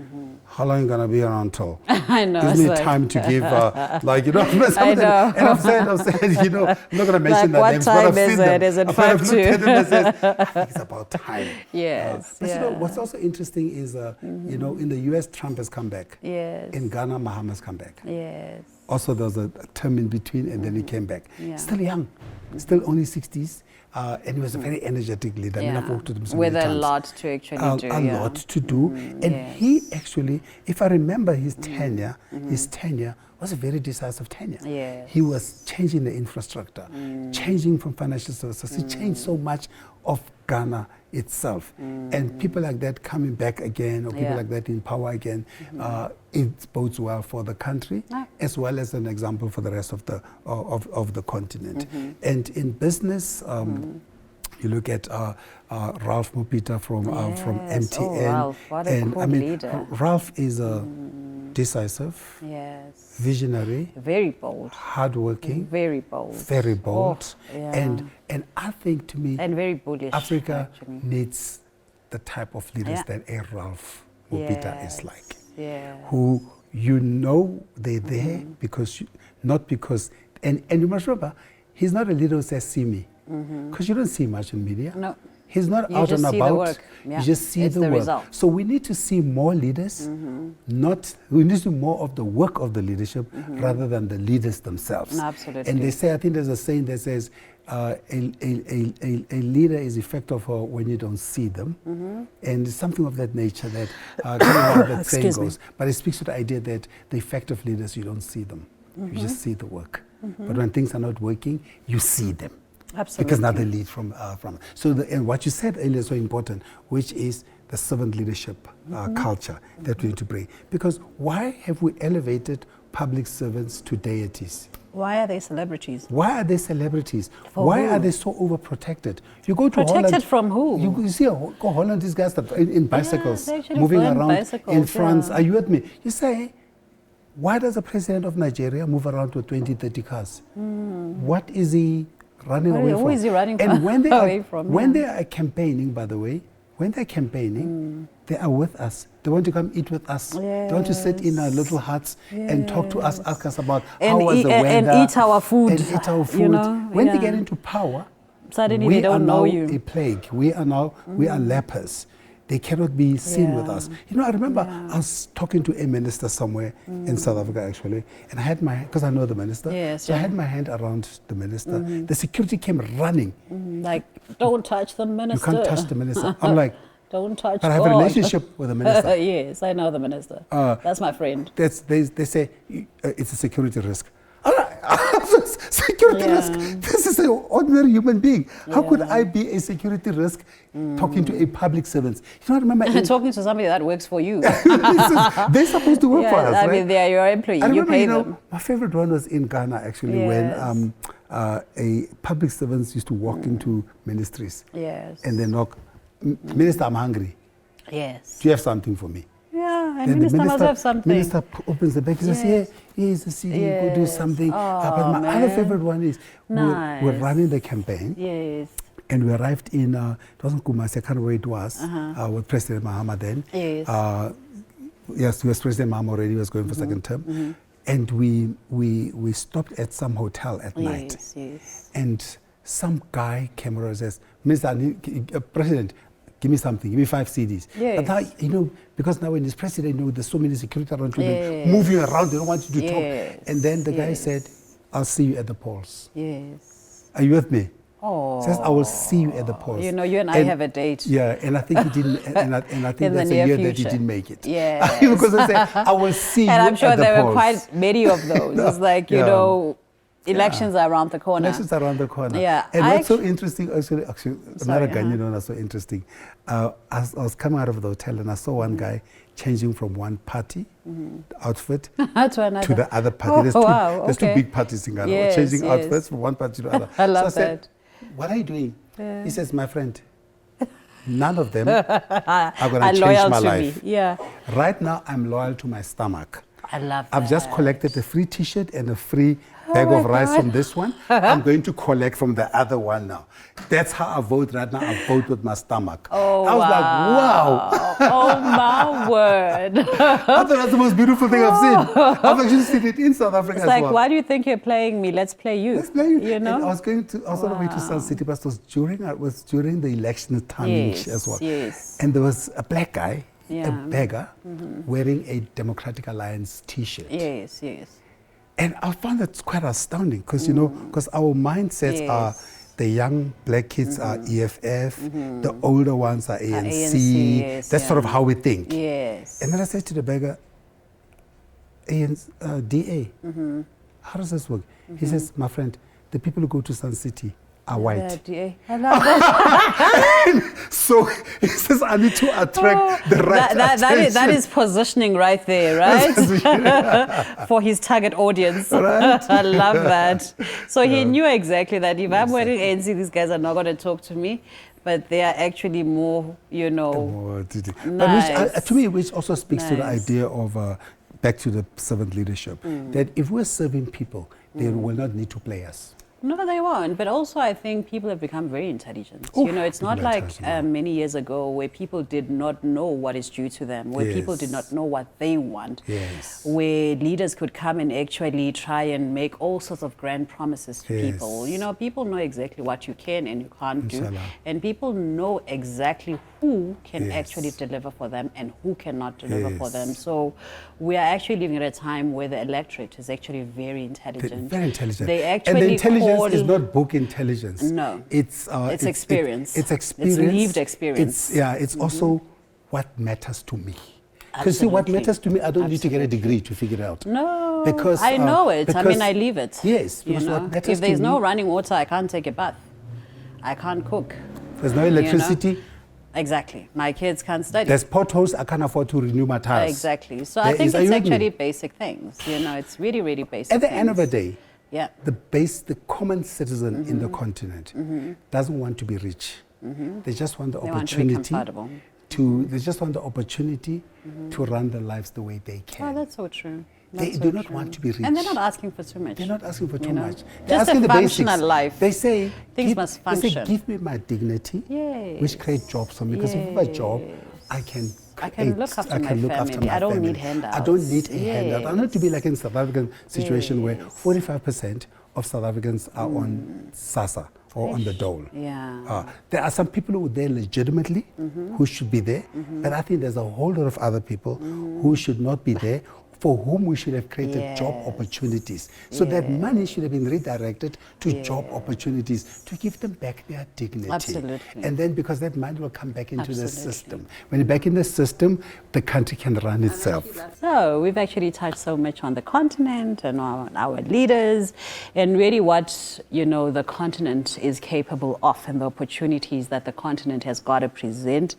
B: how long are you going to be around till?
A: I know.
B: Isn't it time to give,
A: I know.
B: And I've said, I'm not going to mention their names, but I've seen them.
A: Is it
B: I've
A: time
B: looked at them and said, I think it's about time.
A: Yes.
B: But what's also interesting is, in the US, Trump has come back.
A: Yes.
B: In Ghana, Mahama's come back.
A: Yes.
B: Also, there was a term in between, and then he came back. Yeah. Still young, still only 60s, and he was a very energetic leader. I mean, I've walked with him so many times.
A: With a lot to actually do.
B: A lot to do. And he actually, if I remember his tenure, was a very decisive tenure.
A: Yes.
B: He was changing the infrastructure, changing from financial services. He changed so much of Ghana itself. And people like that coming back again, or people like that in power again, it bodes well for the country, as well as an example for the rest of the continent. And in business, you look at Ralph Mupita from MTN.
A: Oh, Ralph, what a cool leader.
B: Ralph is decisive, visionary,
A: very bold,
B: hardworking,
A: very bold,
B: and I think, to me,
A: and very bullish.
B: Africa needs the type of leaders that a Ralph Mupita is like, who they're there because not because and you must remember, he's not a leader who says see me, because you don't see much in media.
A: No.
B: He's not out and about. You just see the work. Result. So we need to see more leaders. We need to see more of the work of the leadership rather than the leaders themselves.
A: Absolutely.
B: And they say, I think there's a saying that says, a leader is effective when you don't see them, and something of that nature that that saying goes. But it speaks to the idea that the effective leaders, you don't see them, you just see the work. But when things are not working, you see them.
A: Absolutely.
B: Because now they lead from. So and what you said earlier is so important, which is the servant leadership culture that we need to bring. Because why have we elevated public servants to deities?
A: Why are they celebrities?
B: Why are they celebrities? Why are they so overprotected? You go to
A: Protected
B: Holland,
A: from who?
B: You see, go Holland, these guys in bicycles, moving around in France. Are you with me? You say, why does the president of Nigeria move around with 20, 30 cars? What is he running away from?
A: Who is he running
B: away
A: from?
B: When they are campaigning, by the way, when they're campaigning, they are with us. They want to come eat with us. They want to sit in our little huts and talk to us, ask us about how was the weather.
A: And eat our food.
B: And eat our food. When they get into power,
A: Suddenly they don't know you.
B: We are now a plague. We are now, we are lepers. They cannot be seen with us. You know, I remember I was talking to a minister somewhere in South Africa, actually, and I had because I know the minister, so I had my hand around the minister. The security came running.
A: Like, don't touch the minister.
B: You can't touch the minister. I'm like,
A: don't touch
B: but I have a relationship with the minister.
A: Yes, I know the minister. That's my friend.
B: They say it's a security risk. Security risk. This is an ordinary human being. How could I be a security risk talking to a public servant? You know, I remember
A: talking to somebody that works for you.
B: They're supposed to work for us.
A: I mean, they are your employee. You pay them.
B: My favorite one was in Ghana, actually, when a public servants used to walk into ministries.
A: Yes.
B: And they knock, Minister, I'm hungry.
A: Yes.
B: Do you have something for me?
A: Yeah, and minister must have something.
B: Minister opens the bag and says, here's the CD, go do something. But my other favorite one is we're running the campaign.
A: Yes.
B: And we arrived in, it wasn't Kumasi, I can't remember where it was, with President Mahama then.
A: Yes.
B: Yes, US President Mahama already was going for second term. And we stopped at some hotel at night.
A: Yes.
B: And some guy came around and says, Mr. President, give me something, give me 5 CDs.
A: Yes.
B: But now, you know, because now when he's president, you know, there's so many security around you, moving around, they don't want you to talk. And then the guy said, I'll see you at the polls.
A: Yes.
B: Are you with me?
A: Oh.
B: Says, I will see you at the polls.
A: You know, you and I have a date.
B: Yeah, and I think he didn't, and I think that's a year that he didn't make it.
A: Yeah.
B: Because I said, I will see you at the polls.
A: And I'm sure there were quite many of those. It's like, you know, elections are around the corner.
B: Elections are around the corner.
A: Yeah.
B: And what's so interesting, actually another Ghanaian one that's so interesting. I was coming out of the hotel and I saw one guy changing from one party outfit to the other party. There's two big parties in Ghana. Changing outfits from one party to the other.
A: I love that.
B: Said, what are you doing? He says, my friend, none of them are going to change my life.
A: Yeah.
B: Right now, I'm loyal to my stomach.
A: I love that.
B: I've just collected a free T-shirt and a free bag of rice from this one. I'm going to collect from the other one now. That's how I vote right now. I vote with my stomach.
A: Oh,
B: I was like, wow.
A: Oh, my word.
B: I thought that's the most beautiful thing I've seen. I've actually seen it in South Africa as well.
A: It's like, why do you think you're playing me? Let's play you.
B: Let's play you.
A: You know?
B: And I was on the way to Sun City, but it was during the election timing as well.
A: Yes.
B: And there was a black guy, a beggar, wearing a Democratic Alliance T-shirt.
A: Yes, yes.
B: And I found that quite astounding because, you know, because our mindsets are the young black kids are EFF, the older ones are ANC. That's sort of how we think.
A: Yes.
B: And then I said to the beggar, DA, how does this work? He says, my friend, the people who go to Sun City are white.
A: I love that.
B: So he says, I need to attract the right attention.
A: That is positioning right there, right? For his target audience.
B: Right.
A: I love that. So he knew exactly that if I'm wearing ANC, these guys are not going to talk to me. But they are actually more, you know,
B: nice. But to me, which also speaks to the idea of, back to the servant leadership, that if we're serving people, they will not need to play us.
A: No, they won't. But also, I think people have become very intelligent. You know, it's not like many years ago where people did not know what is due to them, where people did not know what they want, where leaders could come and actually try and make all sorts of grand promises to people. You know, people know exactly what you can and you can't do. And people know exactly who can actually deliver for them and who cannot deliver for them. So we are actually living at a time where the electorate is actually very intelligent.
B: Very intelligent.
A: They actually
B: and the intelligence is not book intelligence.
A: No.
B: It's
A: experience.
B: It's experience.
A: It's lived experience.
B: It's also what matters to me. Because see, what matters to me, I don't need to get a degree to figure it out.
A: No,
B: because
A: I know it. I mean, I live it.
B: Yes, because
A: you know?
B: what matters
A: if there's
B: to
A: no
B: me,
A: running water, I can't take a bath. I can't cook.
B: There's no electricity.
A: You know? Exactly. My kids can't study.
B: There's potholes, I can't afford to renew my tires.
A: Exactly. So I think it's actually basic things. You know, it's really, really basic
B: At the
A: things.
B: end of the day,
A: the
B: common citizen in the continent doesn't want to be rich. They just want the opportunity they just want the opportunity to run their lives the way they can.
A: Oh, that's so true.
B: They do not want to be rich.
A: And they're not asking for too much.
B: They're not asking for too much. They're
A: just
B: asking
A: a
B: the
A: functional
B: basics.
A: life.
B: They say,
A: things must function.
B: They say, give me my dignity, which create jobs for me. Because if I have a job, I can
A: look after my family. I don't need handouts.
B: I don't need a handout. I don't need to be like in South African situation where 45% of South Africans are on SASSA or on the dole.
A: Yeah.
B: There are some people who are there legitimately, who should be there, but I think there's a whole lot of other people who should not be there, for whom we should have created job opportunities. So that money should have been redirected to job opportunities to give them back their dignity.
A: Absolutely.
B: And then because that money will come back into the system. When it's back in the system, the country can run itself.
A: So we've actually touched so much on the continent and on our leaders and really what, the continent is capable of and the opportunities that the continent has got to present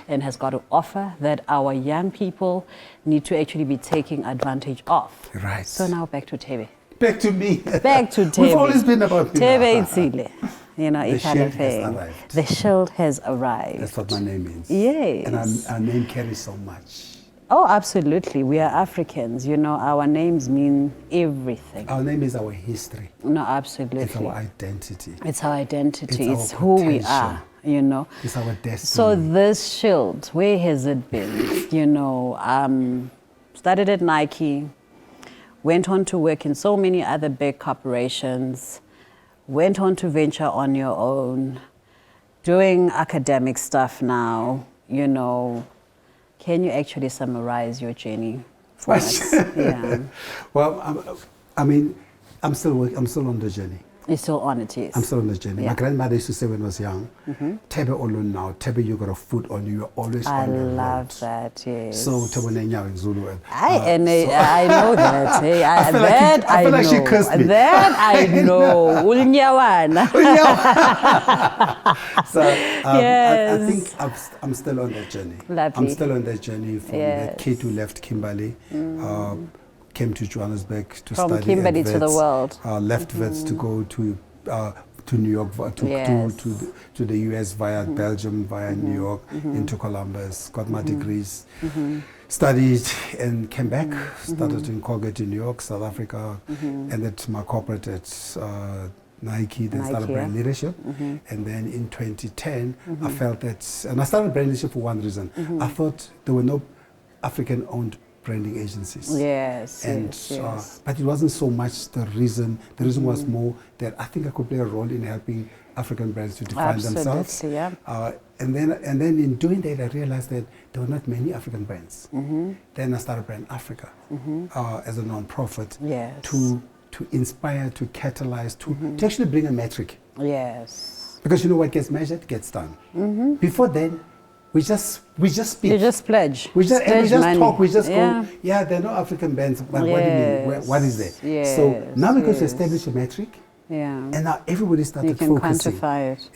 A: and has got to offer that our young people need to actually be taking advantage of.
B: Right.
A: So now back to Thebe.
B: Back to me.
A: Back to Thebe.
B: We've always been about
A: Thebe Ikalafeng.
B: The shield has arrived.
A: The shield has arrived.
B: That's what my name means.
A: Yes.
B: And our name carries so much.
A: Oh, absolutely. We are Africans. Our names mean everything.
B: Our name is our history.
A: No, absolutely.
B: It's our identity.
A: It's our identity.
B: It's
A: It's
B: our
A: who we
B: potential.
A: are.
B: It's our destiny.
A: So this shield, where has it been? Started at Nike, went on to work in so many other big corporations, went on to venture on your own, doing academic stuff now. Can you actually summarize your journey for us? Yeah.
B: Well, I'm still on the journey.
A: You're still on it, yes.
B: I'm still on the journey.
A: Yeah.
B: My grandmother used to say when I was young, Thebe alone now, Thebe, you got a foot on you, you're always
A: I
B: on the road.
A: love that, yes.
B: So Thebe Nenya in Zulu.
A: I know that. Hey, I
B: feel like she cursed me.
A: That I know. Ulnyawana.
B: So
A: Yes.
B: I think I'm still on that journey.
A: Lovely.
B: I'm still on that journey from
A: Yes.
B: the kid who left Kimberley, came to Johannesburg to
A: From
B: study
A: Kimberley
B: at
A: to the
B: Wits,
A: world.
B: left Wits to go to New York,
A: Yes.
B: to the US via Belgium, via New York, into Columbus, got my degrees, studied and came back, started in Colgate in New York, South Africa, ended my corporate at Nike, then started
A: Nike,
B: brand leadership. And then in 2010, I felt that, and I started brand leadership for one reason. I thought there were no African-owned branding agencies.
A: Yes,
B: And
A: yes.
B: but it wasn't so much the reason. The reason was more that I think I could play a role in helping African brands to define themselves.
A: Yeah.
B: And then in doing that, I realized that there were not many African brands. Then I started Brand Africa as a non-profit
A: Yes.
B: to inspire, to catalyze, to actually bring a metric.
A: Yes.
B: Because what gets measured gets done. Before then, we just speak.
A: You just pledge.
B: We just
A: money.
B: talk. We just
A: Yeah.
B: go. Yeah, there are no African bands. But what do you mean? What is there?
A: Yes,
B: So now because we
A: yes.
B: established a metric,
A: Yeah.
B: and now everybody
A: You
B: started
A: can
B: focusing.
A: quantify it.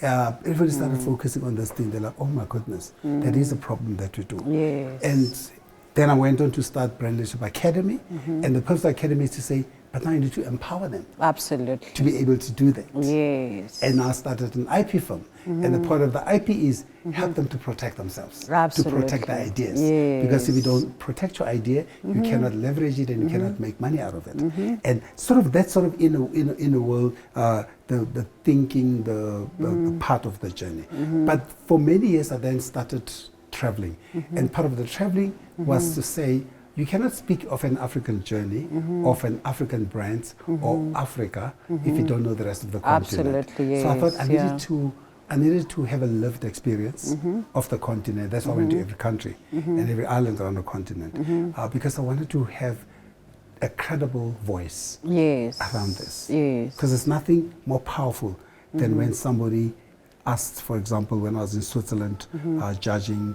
B: Everybody started focusing on this thing. They're like, oh my goodness, that is a problem that we do.
A: Yes.
B: And then I went on to start Brand Leadership Academy, and the purpose of the academy is to say, but now you need to empower them
A: Absolutely.
B: to be able to do that.
A: Yes.
B: And now I started an IP firm. And the part of the IP is help them to protect themselves,
A: Absolutely.
B: to protect their ideas.
A: Yes.
B: Because if you don't protect your idea, you cannot leverage it and you cannot make money out of it. And that's sort of in a world, the thinking, the part of the journey. But for many years, I then started traveling. And part of the traveling was to say, you cannot speak of an African journey, of an African brand, or Africa if you don't know the rest of the continent.
A: Absolutely,
B: So I thought
A: yes,
B: I needed to have a lived experience of the continent. That's why I went to every country and every island around the continent, because I wanted to have a credible voice
A: Yes.
B: around this.
A: Yes.
B: Because there's nothing more powerful than when somebody asked, for example, when I was in Switzerland judging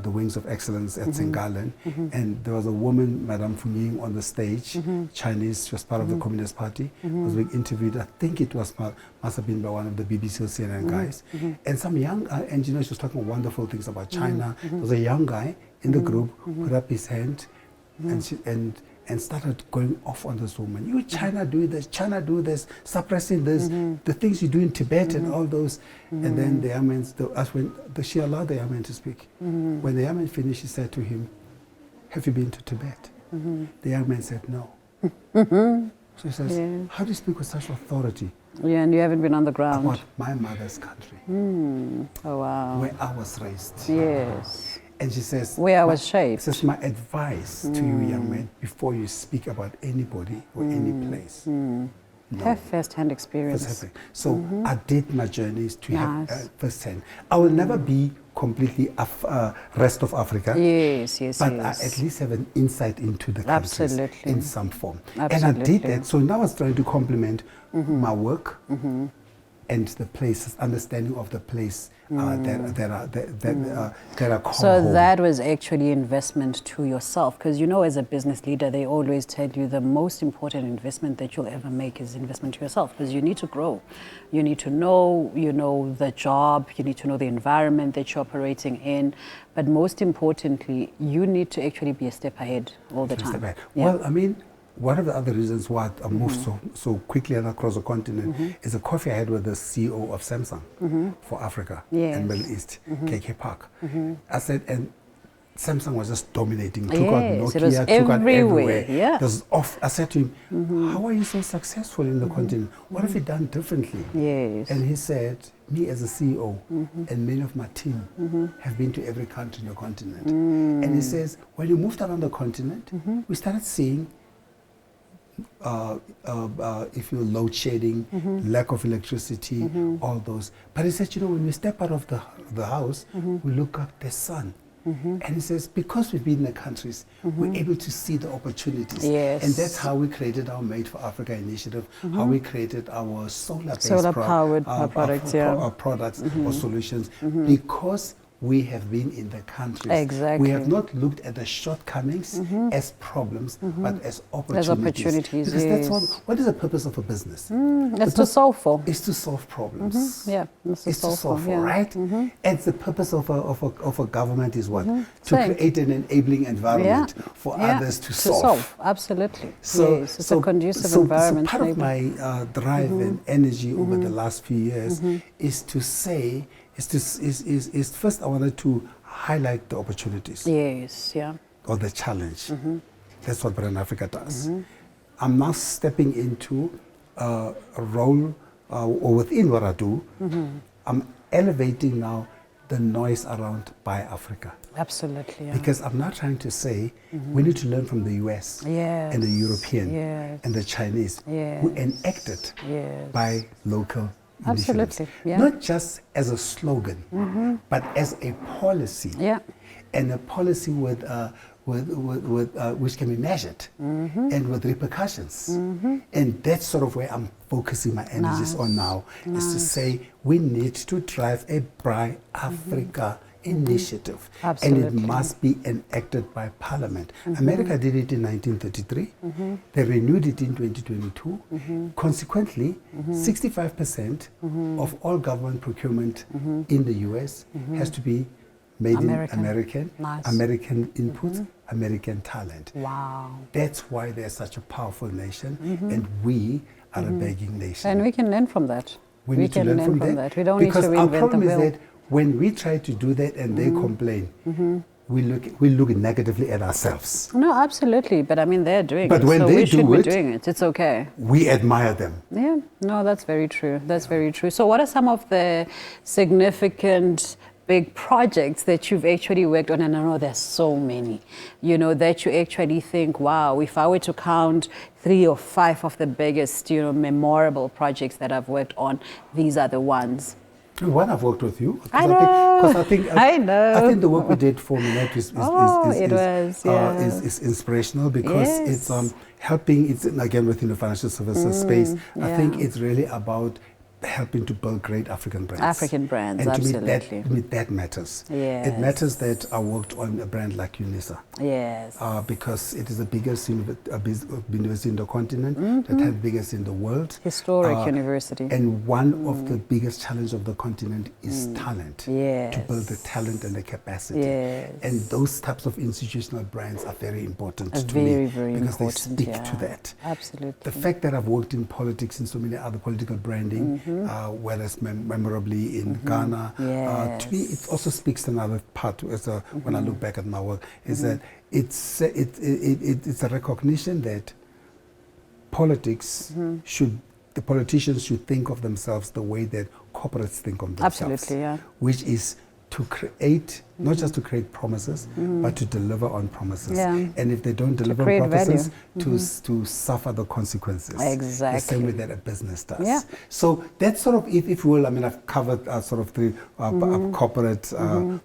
B: the Wings of Excellence at St. Gallen, and there was a woman, Madame Funying, on the stage, Chinese, she was part of the Communist Party, was being interviewed, I think it was, must have been by one of the BBC or CNN guys, and some young engineer, she was talking wonderful things about China. There was a young guy in the group, put up his hand, and started going off on this woman. You China do this, suppressing this, the things you do in Tibet and all those. And then the young man, she allowed the young man to speak. When the young man finished, she said to him, have you been to Tibet? The young man said, no. So she says, how do you speak with such authority?
A: Yeah, and you haven't been on the ground.
B: About my mother's country,
A: Oh, wow.
B: where I was raised.
A: Yes.
B: And she says,
A: Where I was shaped.
B: This is my advice to you, young man, before you speak about anybody or any place.
A: Have first-hand experience.
B: So I did my journeys to have first-hand. I will never be completely rest of Africa.
A: Yes,
B: but I at least have an insight into the countries in some form.
A: Absolutely.
B: And I did that. So now I was trying to complement my work and the places, understanding of the place that are called
A: So
B: home.
A: that was actually investment to yourself, because as a business leader, they always tell you the most important investment that you'll ever make is investment to yourself, because you need to grow. You need to know, the job, you need to know the environment that you're operating in, but most importantly, you need to actually be a step ahead all the time.
B: Well, I mean, one of the other reasons why I moved so quickly and across the continent is a coffee I had with the CEO of Samsung for Africa and Middle East, KK Park. I said, and Samsung was just dominating. Took out Nokia, took out everywhere.
A: Yeah.
B: I said to him, how are you so successful in the continent? What have you done differently?
A: Yes.
B: And he said, me as a CEO and many of my team have been to every country in the continent. And he says, when you moved around the continent, we started seeing if you load shedding, lack of electricity, all those. But he said, when we step out of the house, we look up the sun. And he says, because we've been in the countries, we're able to see the opportunities.
A: Yes.
B: And that's how we created our Made for Africa initiative, how we created our
A: solar-powered products,
B: products or solutions, because we have been in the countries.
A: Exactly.
B: We have not looked at the shortcomings as problems, but as opportunities.
A: As opportunities,
B: because that's what is the purpose of a business?
A: It's to solve for.
B: It's to solve problems.
A: Yeah,
B: it's to solve for, right? And the purpose of a government is what? To create an enabling environment for others to solve.
A: Absolutely. So, yes, it's a conducive environment.
B: So part of my drive and energy over the last few years is to say, is first I wanted to highlight the opportunities.
A: Yes, yeah.
B: Or the challenge. That's what Brand Africa does. I'm now stepping into a role, or within what I do, I'm elevating now the noise around Buy Africa.
A: Absolutely, yeah.
B: Because I'm not trying to say we need to learn from the US and the European and the Chinese who enacted Buy Local.
A: Absolutely, yeah.
B: Not just as a slogan, but as a policy, and a policy with which can be measured and with repercussions. And that's sort of where I'm focusing my energies on now, is to say we need to drive a Buy Africa initiative.
A: Absolutely.
B: And it must be enacted by Parliament. America did it in 1933. They renewed it in 2022. Consequently, 65% of all government procurement in the US has to be made in American, American inputs, American talent.
A: Wow.
B: That's why they're such a powerful nation, and we are a begging nation.
A: And we can learn from that.
B: We need to learn from that.
A: We don't need to reinvent the wheel.
B: Because our problem is that when we try to do that and they complain, we look negatively at ourselves.
A: No, absolutely. But I mean, they're doing it.
B: But when
A: so
B: they
A: we should
B: do
A: be
B: it,
A: doing it. It's okay.
B: We admire them.
A: Yeah, no, that's very true. That's very true. So what are some of the significant big projects that you've actually worked on? And I know there's so many, that you actually think, wow, if I were to count 3 or 5 of the biggest, memorable projects that I've worked on, these are the ones.
B: One I've worked with you.
A: I know. I know.
B: I think the work we did for Minette is inspirational because it's helping. It's again within the financial services space. I think it's really about helping to build great African brands.
A: African brands,
B: and
A: absolutely.
B: To me, that matters.
A: Yes.
B: It matters that I worked on a brand like UNISA.
A: Yes.
B: Because it is the biggest university in the continent, that has biggest in the world.
A: Historic university.
B: And one of the biggest challenges of the continent is talent.
A: Yes.
B: To build the talent and the capacity.
A: Yes.
B: And those types of institutional brands are very important to
A: me.
B: Very because
A: important,
B: they speak to that.
A: Absolutely.
B: The fact that I've worked in politics and so many other political branding, whether it's memorably in Ghana, to me it also speaks to another part when I look back at my work, is that it's a recognition that the politicians should think of themselves the way that corporates think of themselves.
A: Absolutely, yeah.
B: Which is to create, not just to create promises, but to deliver on promises.
A: Yeah.
B: And if they don't deliver on promises, to suffer the consequences.
A: Exactly.
B: The same way that a business does.
A: Yeah.
B: So that's sort of, if you will, I mean, I've covered sort of three corporate,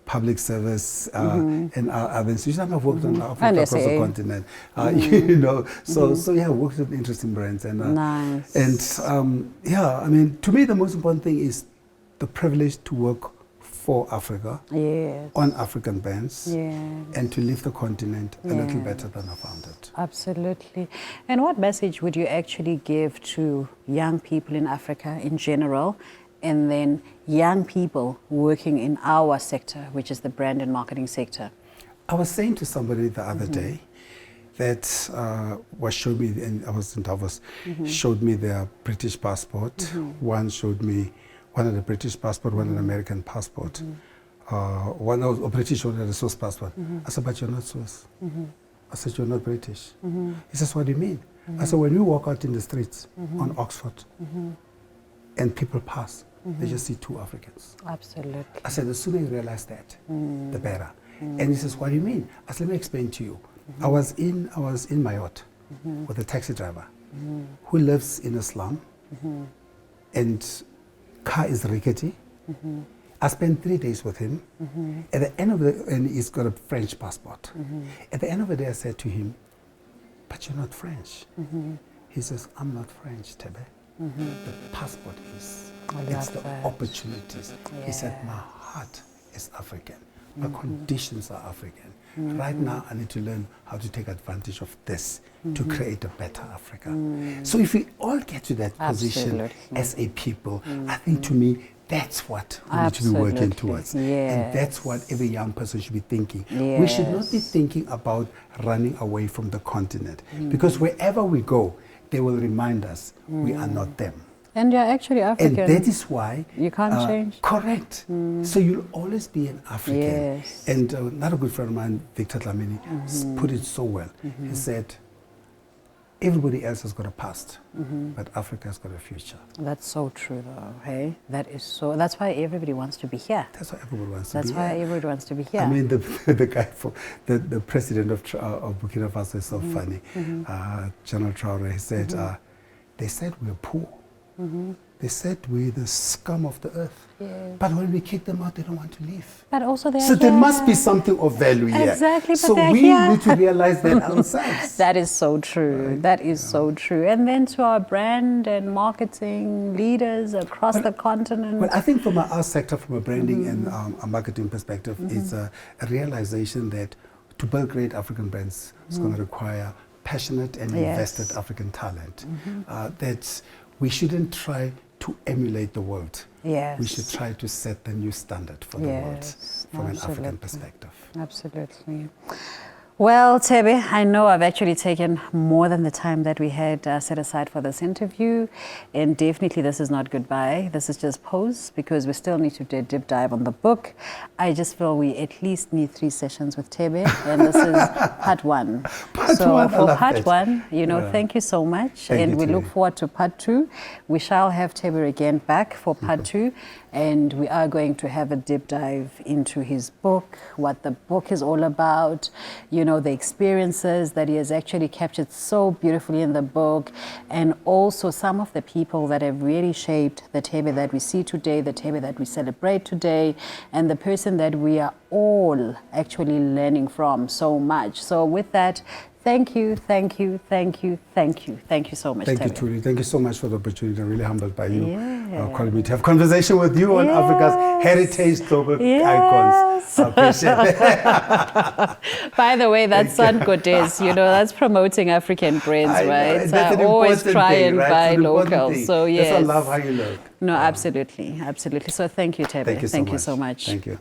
B: public service, and other institutions. I've worked on Africa across the continent. You know, so yeah, I worked with interesting brands. And,
A: Nice.
B: And yeah, I mean, to me, the most important thing is the privilege to work for Africa,
A: Yes.
B: on African brands,
A: Yes.
B: and to leave the continent a little better than I found it.
A: Absolutely. And what message would you actually give to young people in Africa in general, and then young people working in our sector, which is the brand and marketing sector?
B: I was saying to somebody the other day that showed me, and I was in Davos, showed me their British passport. One showed me one had a British passport, one an American passport. One was a British, one had a Swiss passport. I said, but you're not Swiss. I said, you're not British. He says, what do you mean? I said, when we walk out in the streets on Oxford and people pass, they just see two Africans.
A: Absolutely.
B: I said, the sooner you realize that, the better. And he says, what do you mean? I said, let me explain to you. I was in my yacht with a taxi driver who lives in a slum, and car is rickety. I spent 3 days with him. At the end of and he's got a French passport. At the end of the day, I said to him, but you're not French. He says, I'm not French, Thebe. The passport is. It's the opportunities.
A: Yeah.
B: He said, my heart is African. My conditions are African. Right now, I need to learn how to take advantage of this to create a better Africa. So if we all get to that position as a people, I think to me, that's what we need to be working towards.
A: Yes.
B: And that's what every young person should be thinking.
A: Yes.
B: We should not be thinking about running away from the continent, because wherever we go, they will remind us we are not them.
A: And you're actually African.
B: And that is why
A: you can't change.
B: Correct. So you'll always be an African.
A: Yes.
B: And another good friend of mine, Victor Dlamini, put it so well. He said, everybody else has got a past, but Africa has got a future.
A: That's so true, though. Hey, that is so. That's why everybody wants to be here.
B: That's why everybody wants to
A: That's
B: be
A: why
B: here.
A: everybody wants to be here.
B: I mean, the guy, the president of Burkina Faso is so funny. General Traore, he said, they said we're poor. They said we're the scum of the earth.
A: Yes.
B: But when we kick them out, they don't want to leave.
A: But also they're
B: So there must be something of value here.
A: Exactly, but
B: so
A: they're
B: we
A: here.
B: need to realize that ourselves.
A: That is so true.
B: Right.
A: That is so true. And then to our brand and marketing leaders across the continent.
B: Well, I think from our sector, from a branding and a marketing perspective, is a realization that to build great African brands is going to require passionate and invested African talent. That we shouldn't try to emulate the world.
A: Yes.
B: We should try to set the new standard for the world from an African perspective.
A: Absolutely. Well, Thebe, I know I've actually taken more than the time that we had set aside for this interview, and definitely this is not goodbye. This is just pause, because we still need to do a deep dive on the book. I just feel we at least need 3 sessions with Thebe, and this is part 1. So for part 1, you know, thank you so much, and we look forward to part 2. We shall have Thebe again back for part 2, and we are going to have a deep dive into his book, what the book is all about, you know, the experiences that he has actually captured so beautifully in the book, and also some of the people that have really shaped the Thebe that we see today, the Thebe that we celebrate today, and the person that we are all actually learning from so much. So with that, thank you, thank you, thank you, thank you. Thank you so much,
B: Thank you,
A: Thebe.
B: Tuli. Thank you so much for the opportunity. I'm really humbled by you calling me to have conversation with you on
A: Yes.
B: Africa's heritage global
A: Yes.
B: icons. I appreciate it.
A: By the way, that's on Goddess, you know, that's promoting African brands,
B: I know,
A: right?
B: that's an
A: always
B: important
A: try
B: thing,
A: and
B: right?
A: buy
B: It's an important
A: local.
B: thing.
A: So yes.
B: That's why I love how you look.
A: No, absolutely, absolutely. So thank you, Thebe.
B: Thank you so much.
A: so much.
B: Thank you.